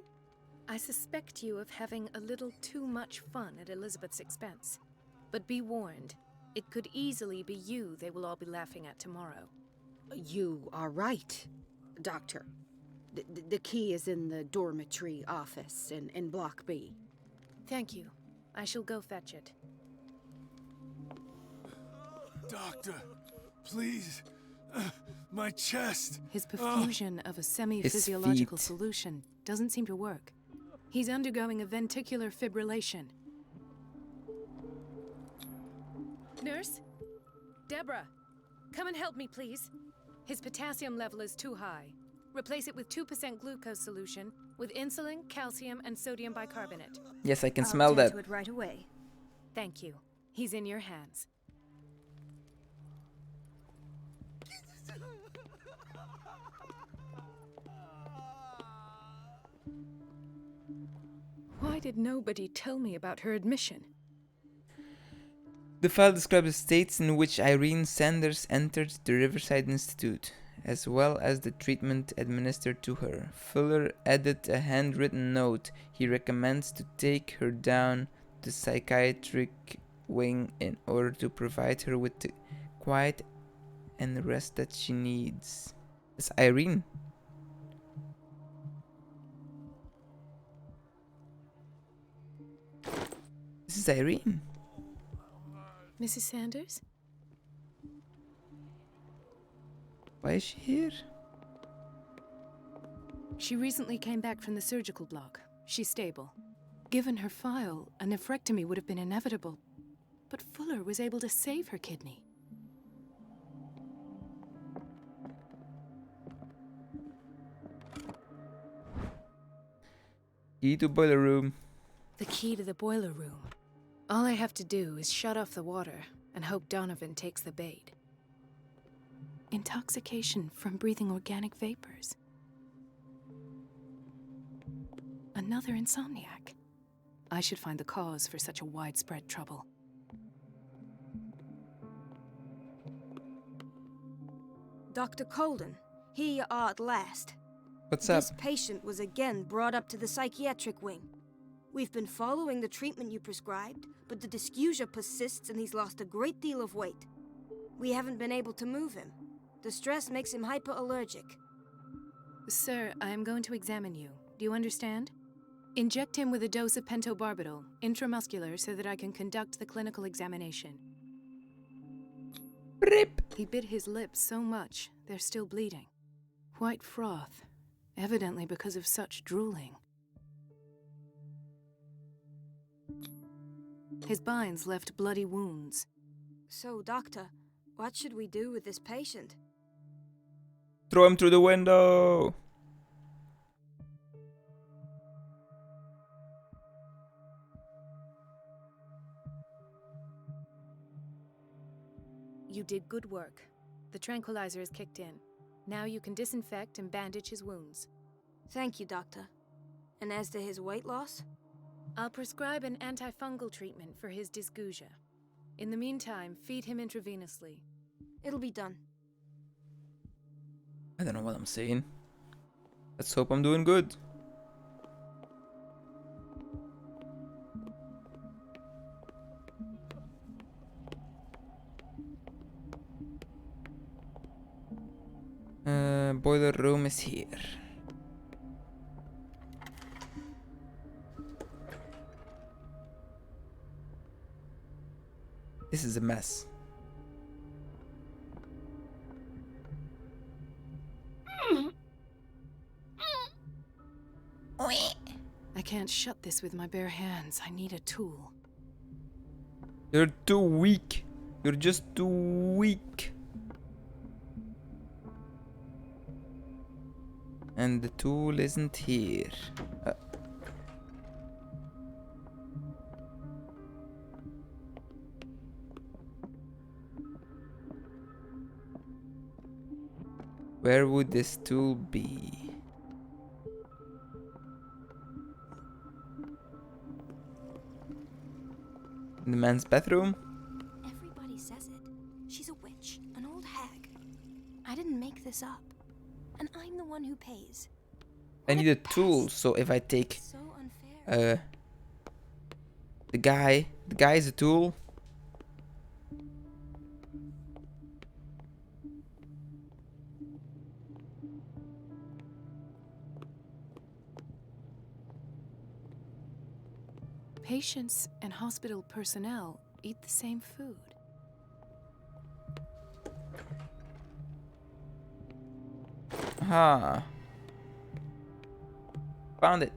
I suspect you of having a little too much fun at Elizabeth's expense. But be warned, it could easily be you they will all be laughing at tomorrow. You are right, Doctor. The key is in the dormitory office in Block B. Thank you. I shall go fetch it. Doctor, please. My chest. His perfusion of a semi-physiological feet. solution doesn't seem to work. He's undergoing a ventricular fibrillation. Nurse? Deborah, come and help me, please. His potassium level is too high. Replace it with 2% glucose solution with insulin, calcium, and sodium bicarbonate. Yes, I can I'll smell tend that. to it right away. Thank you. He's in your hands. Why did nobody tell me about her admission? The file describes the states in which Irene Sanders entered the Riverside Institute, as well as the treatment administered to her. Fuller added a handwritten note. He recommends to take her down the psychiatric wing in order to provide her with the quiet and rest that she needs. It's Irene. This is Irene. Mrs. Sanders? Why is she here? She recently came back from the surgical block. She's stable. Given her file, a nephrectomy would have been inevitable. But Fuller was able to save her kidney. Key to boiler room. The key to the boiler room. All I have to do is shut off the water and hope Donovan takes the bait. Intoxication from breathing organic vapors. Another insomniac. I should find the cause for such a widespread trouble. Dr. Colden, here you are at last. What's up? This patient was again brought up to the psychiatric wing. We've been following the treatment you prescribed, but the dysgeusia persists and he's lost a great deal of weight. We haven't been able to move him. The stress makes him hyperallergic. Sir, I am going to examine you. Do you understand? Inject him with a dose of pentobarbital, intramuscular, so that I can conduct the clinical examination. Rip. He bit his lips so much, they're still bleeding. White froth, evidently because of such drooling. His binds left bloody wounds. So, Doctor, what should we do with this patient? Throw him through the window. You did good work. The tranquilizer is kicked in. Now you can disinfect and bandage his wounds. Thank you, Doctor. And as to his weight loss? I'll prescribe an antifungal treatment for his dysgeusia. In the meantime, feed him intravenously. It'll be done. I don't know what I'm saying. Let's hope I'm doing good. Boiler room is here. This is a mess. I can't shut this with my bare hands. I need a tool. You're too weak. You're just too weak. And the tool isn't here. Where would this tool be? In the man's bathroom? Everybody says it. She's a witch, an old hag. I didn't make this up. And I'm the one who pays. I need a tool, so if I take So unfair. the guy is a tool. Patients and hospital personnel eat the same food. Aha. Found it.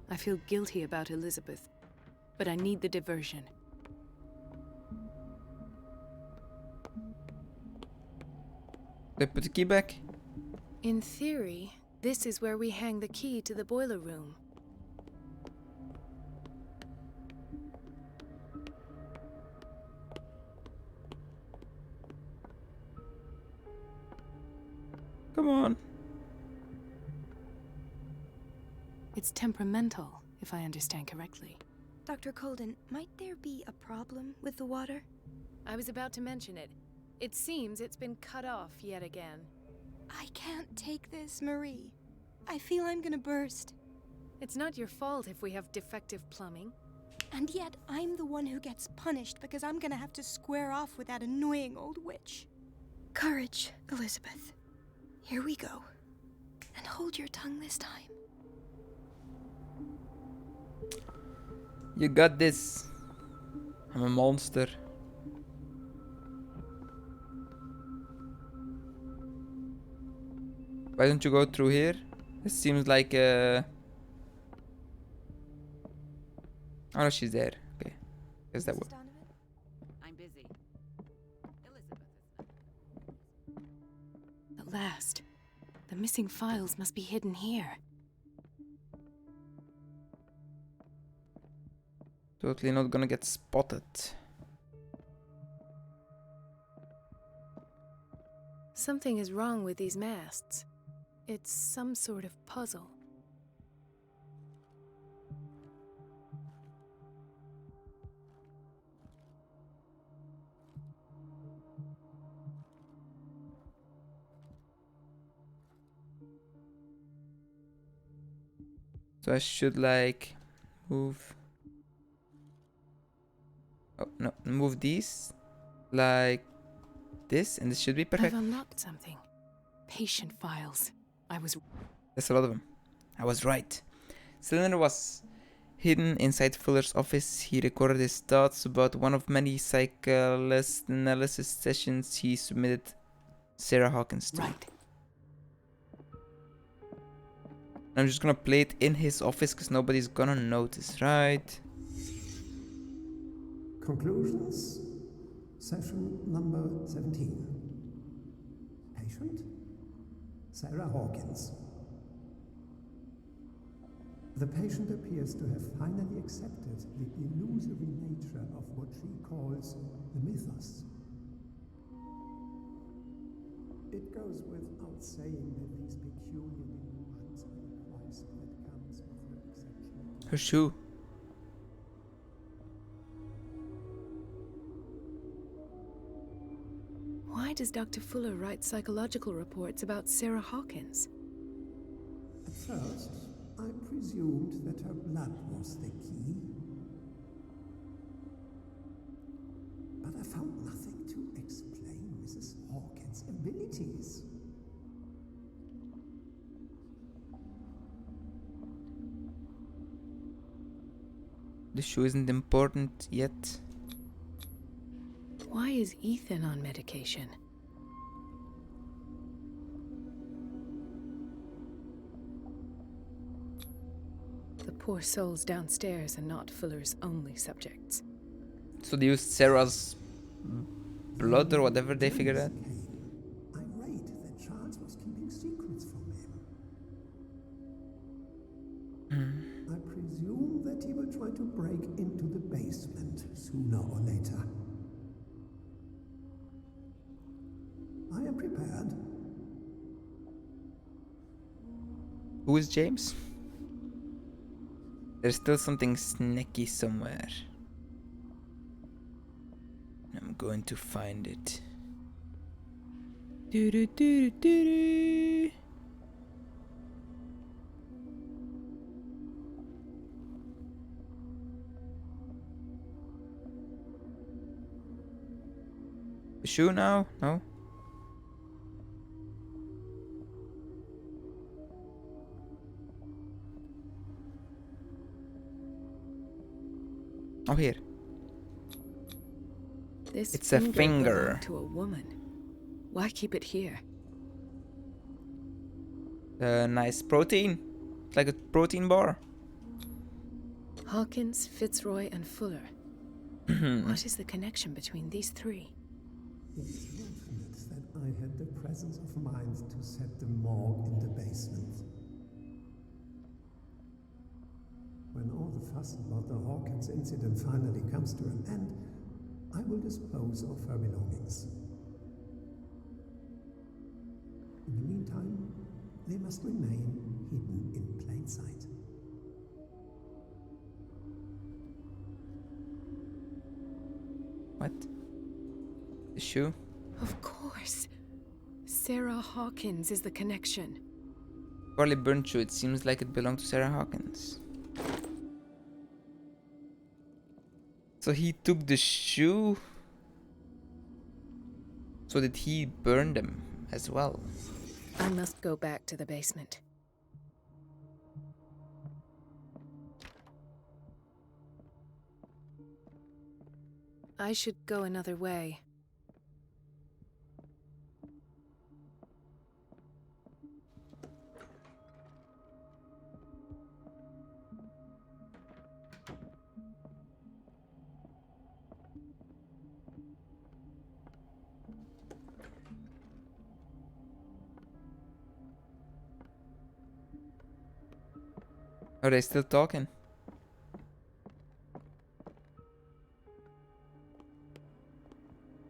I feel guilty about Elizabeth, but I need the diversion. Did I put the key back? In theory, this is where we hang the key to the boiler room. Come on. It's temperamental, if I understand correctly. Dr. Colden, might there be a problem with the water? I was about to mention it. It seems it's been cut off yet again. I can't take this, Marie. I feel I'm gonna burst. It's not your fault if we have defective plumbing. And yet, I'm the one who gets punished because I'm gonna have to square off with that annoying old witch. Courage, Elizabeth. Here we go. And hold your tongue this time. You got this. I'm a monster. Why don't you go through here? It seems like oh no, she's there. Okay. Guess that way. I'm busy. Elizabeth is At last. The missing files must be hidden here. Totally not gonna get spotted. Something is wrong with these masts. It's some sort of puzzle. So I should like move. Oh no, move these like this, and this should be perfect. I've unlocked something. Patient files. That's a lot of them. I was right. Cylinder was hidden inside Fuller's office. He recorded his thoughts about one of many psychoanalysis sessions he submitted Sarah Hawkins to. Right. I'm just gonna play it in his office because nobody's gonna notice, right? Conclusions. Session number 17. Patient? Sarah Hawkins. The patient appears to have finally accepted the illusory nature of what she calls the mythos. It goes without saying that these peculiar delusions are the price that comes with her exceptional... Her shoe. Why does Dr. Fuller write psychological reports about Sarah Hawkins? At first, I presumed that her blood was the key. But I found nothing to explain Mrs. Hawkins' abilities. The shoe isn't important yet. Why is Ethan on medication? The poor souls downstairs are not Fuller's only subjects. So they used Sarah's blood or whatever they figured out. Irate that Charles was keeping secrets from him. I presume that he will try to break into the basement sooner or later. I am prepared. Who is James? There's still something snacky somewhere. I'm going to find it. Do do do do do. The shoe now? No. Oh, here. It's a finger. Belonged to a woman. Why keep it here? Nice protein. It's like a protein bar. Hawkins, Fitzroy, and Fuller. What is the connection between these three? It's fortunate that I had the presence of mind to set the morgue in the basement. When all the fuss about the Hawkins incident finally comes to an end, I will dispose of her belongings. In the meantime, they must remain hidden in plain sight. What? The shoe? Of course. Sarah Hawkins is the connection. Probably burnt shoe. It seems like it belonged to Sarah Hawkins. So he took the shoe. So did he burn them as well? I must go back to the basement. I should go another way. Are they still talking?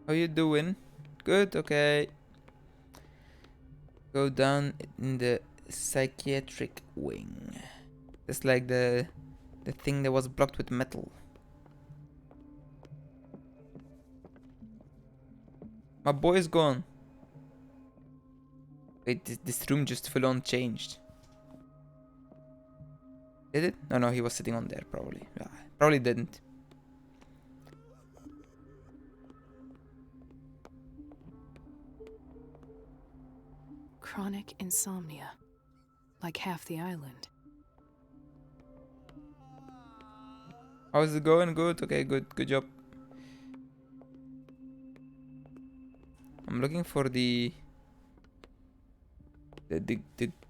How you doing? Good, okay. Go down in the psychiatric wing. It's like the thing that was blocked with metal. My boy is gone. Wait, this room just full on changed. Did it? No, he was sitting on there probably. Yeah, probably didn't. Chronic insomnia. Like half the island. How's it going? Good. Okay, good job. I'm looking for the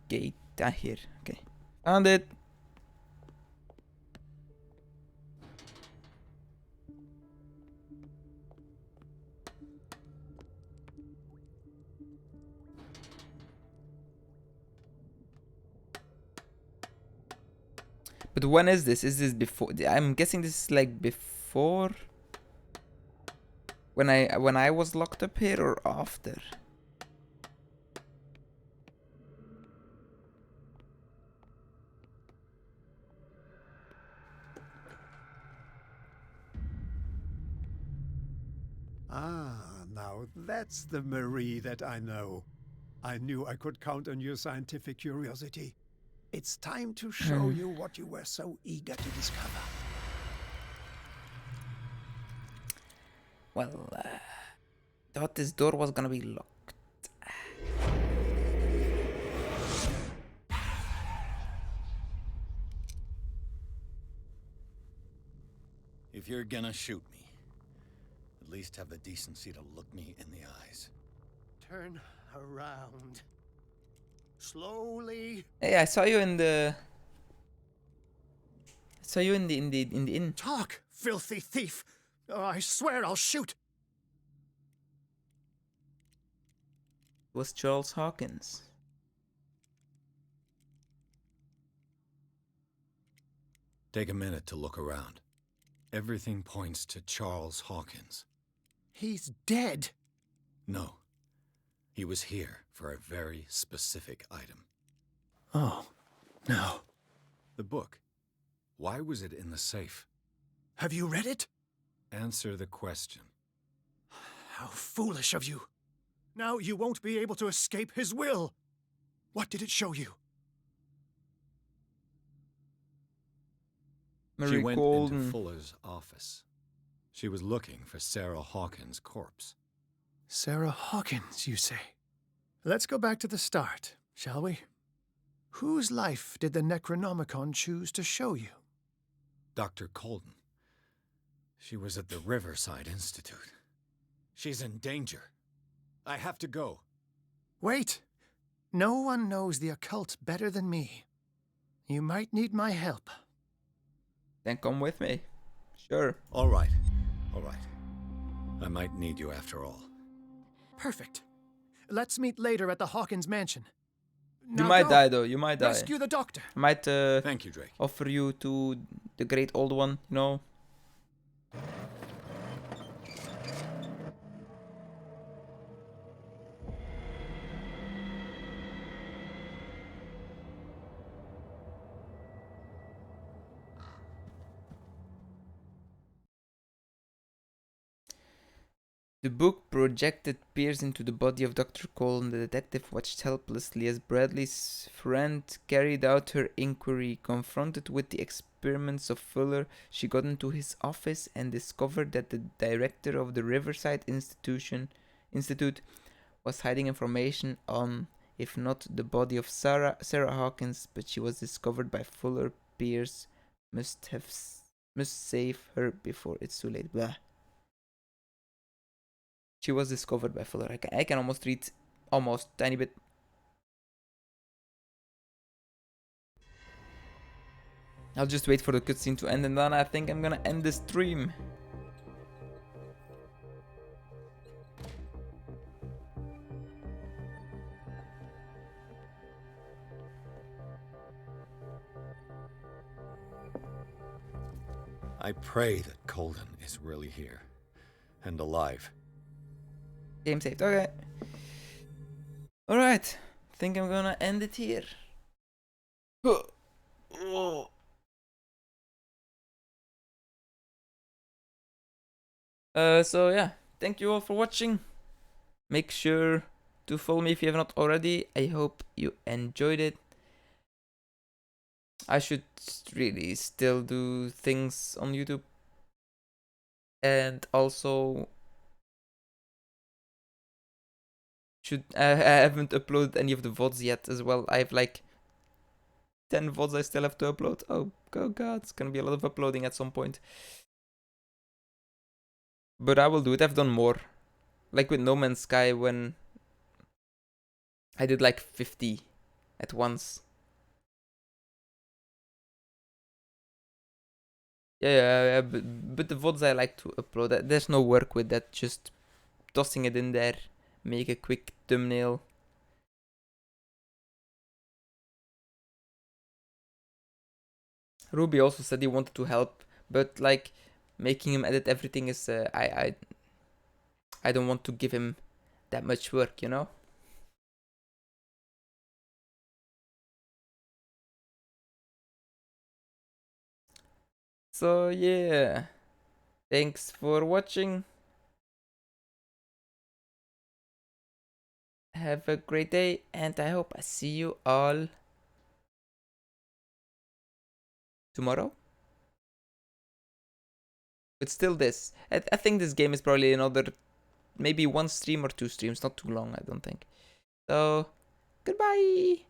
gate. Ah, here. Okay, found it. But when is this? Is this before? I'm guessing this is like before when I was locked up here, or after? Ah, now that's the Marie that I know. I knew I could count on your scientific curiosity. It's time to show you what you were so eager to discover. Well, thought this door was gonna be locked. If you're gonna shoot me, at least have the decency to look me in the eyes. Turn around. Slowly. Hey, I saw you in the. I saw you in the inn. Talk, filthy thief! Or I swear I'll shoot! It was Charles Hawkins. Take a minute to look around. Everything points to Charles Hawkins. He's dead! No. He was here for a very specific item. Oh, no. The book. Why was it in the safe? Have you read it? Answer the question. How foolish of you. Now you won't be able to escape his will. What did it show you? She went into Golden. Fuller's office. She was looking for Sarah Hawkins' corpse. Sarah Hawkins, you say? Let's go back to the start, shall we? Whose life did the Necronomicon choose to show you? Dr. Colden. She was at the Riverside Institute. She's in danger. I have to go. Wait. No one knows the occult better than me. You might need my help. Then come with me. Sure. All right. All right. I might need you after all. Perfect. Let's meet later at the Hawkins mansion. You Now might go. die though. You might die. Rescue the doctor. I might Thank you, Drake. offer you to the great old one, you know. The book projected Pierce into the body of Dr. Cole, and the detective watched helplessly as Bradley's friend carried out her inquiry. Confronted with the experiments of Fuller, she got into his office and discovered that the director of the Riverside Institute was hiding information on, if not the body of Sarah Hawkins, but she was discovered by Fuller. Pierce must save her before it's too late. Blah. She was discovered by Fuller. I can almost read almost tiny bit. I'll just wait for the cutscene to end, and then I think I'm gonna end the stream. I pray that Colden is really here and alive. Game saved. Okay. Alright. Think I'm gonna end it here. So yeah. Thank you all for watching. Make sure to follow me if you have not already. I hope you enjoyed it. I should really still do things on YouTube. And also I haven't uploaded any of the VODs yet as well. I have like 10 VODs I still have to upload. Oh god, it's gonna be a lot of uploading at some point. But I will do it. I've done more. Like with No Man's Sky when I did like 50 at once. Yeah, but the VODs I like to upload. There's no work with that, just tossing it in there. Make a quick thumbnail. Ruby also said he wanted to help, but like making him edit everything is I don't want to give him that much work, you know? So yeah, thanks for watching. Have a great day, and I hope I see you all tomorrow. But still this. I think this game is probably another, maybe one stream or two streams, not too long, I don't think. So, goodbye!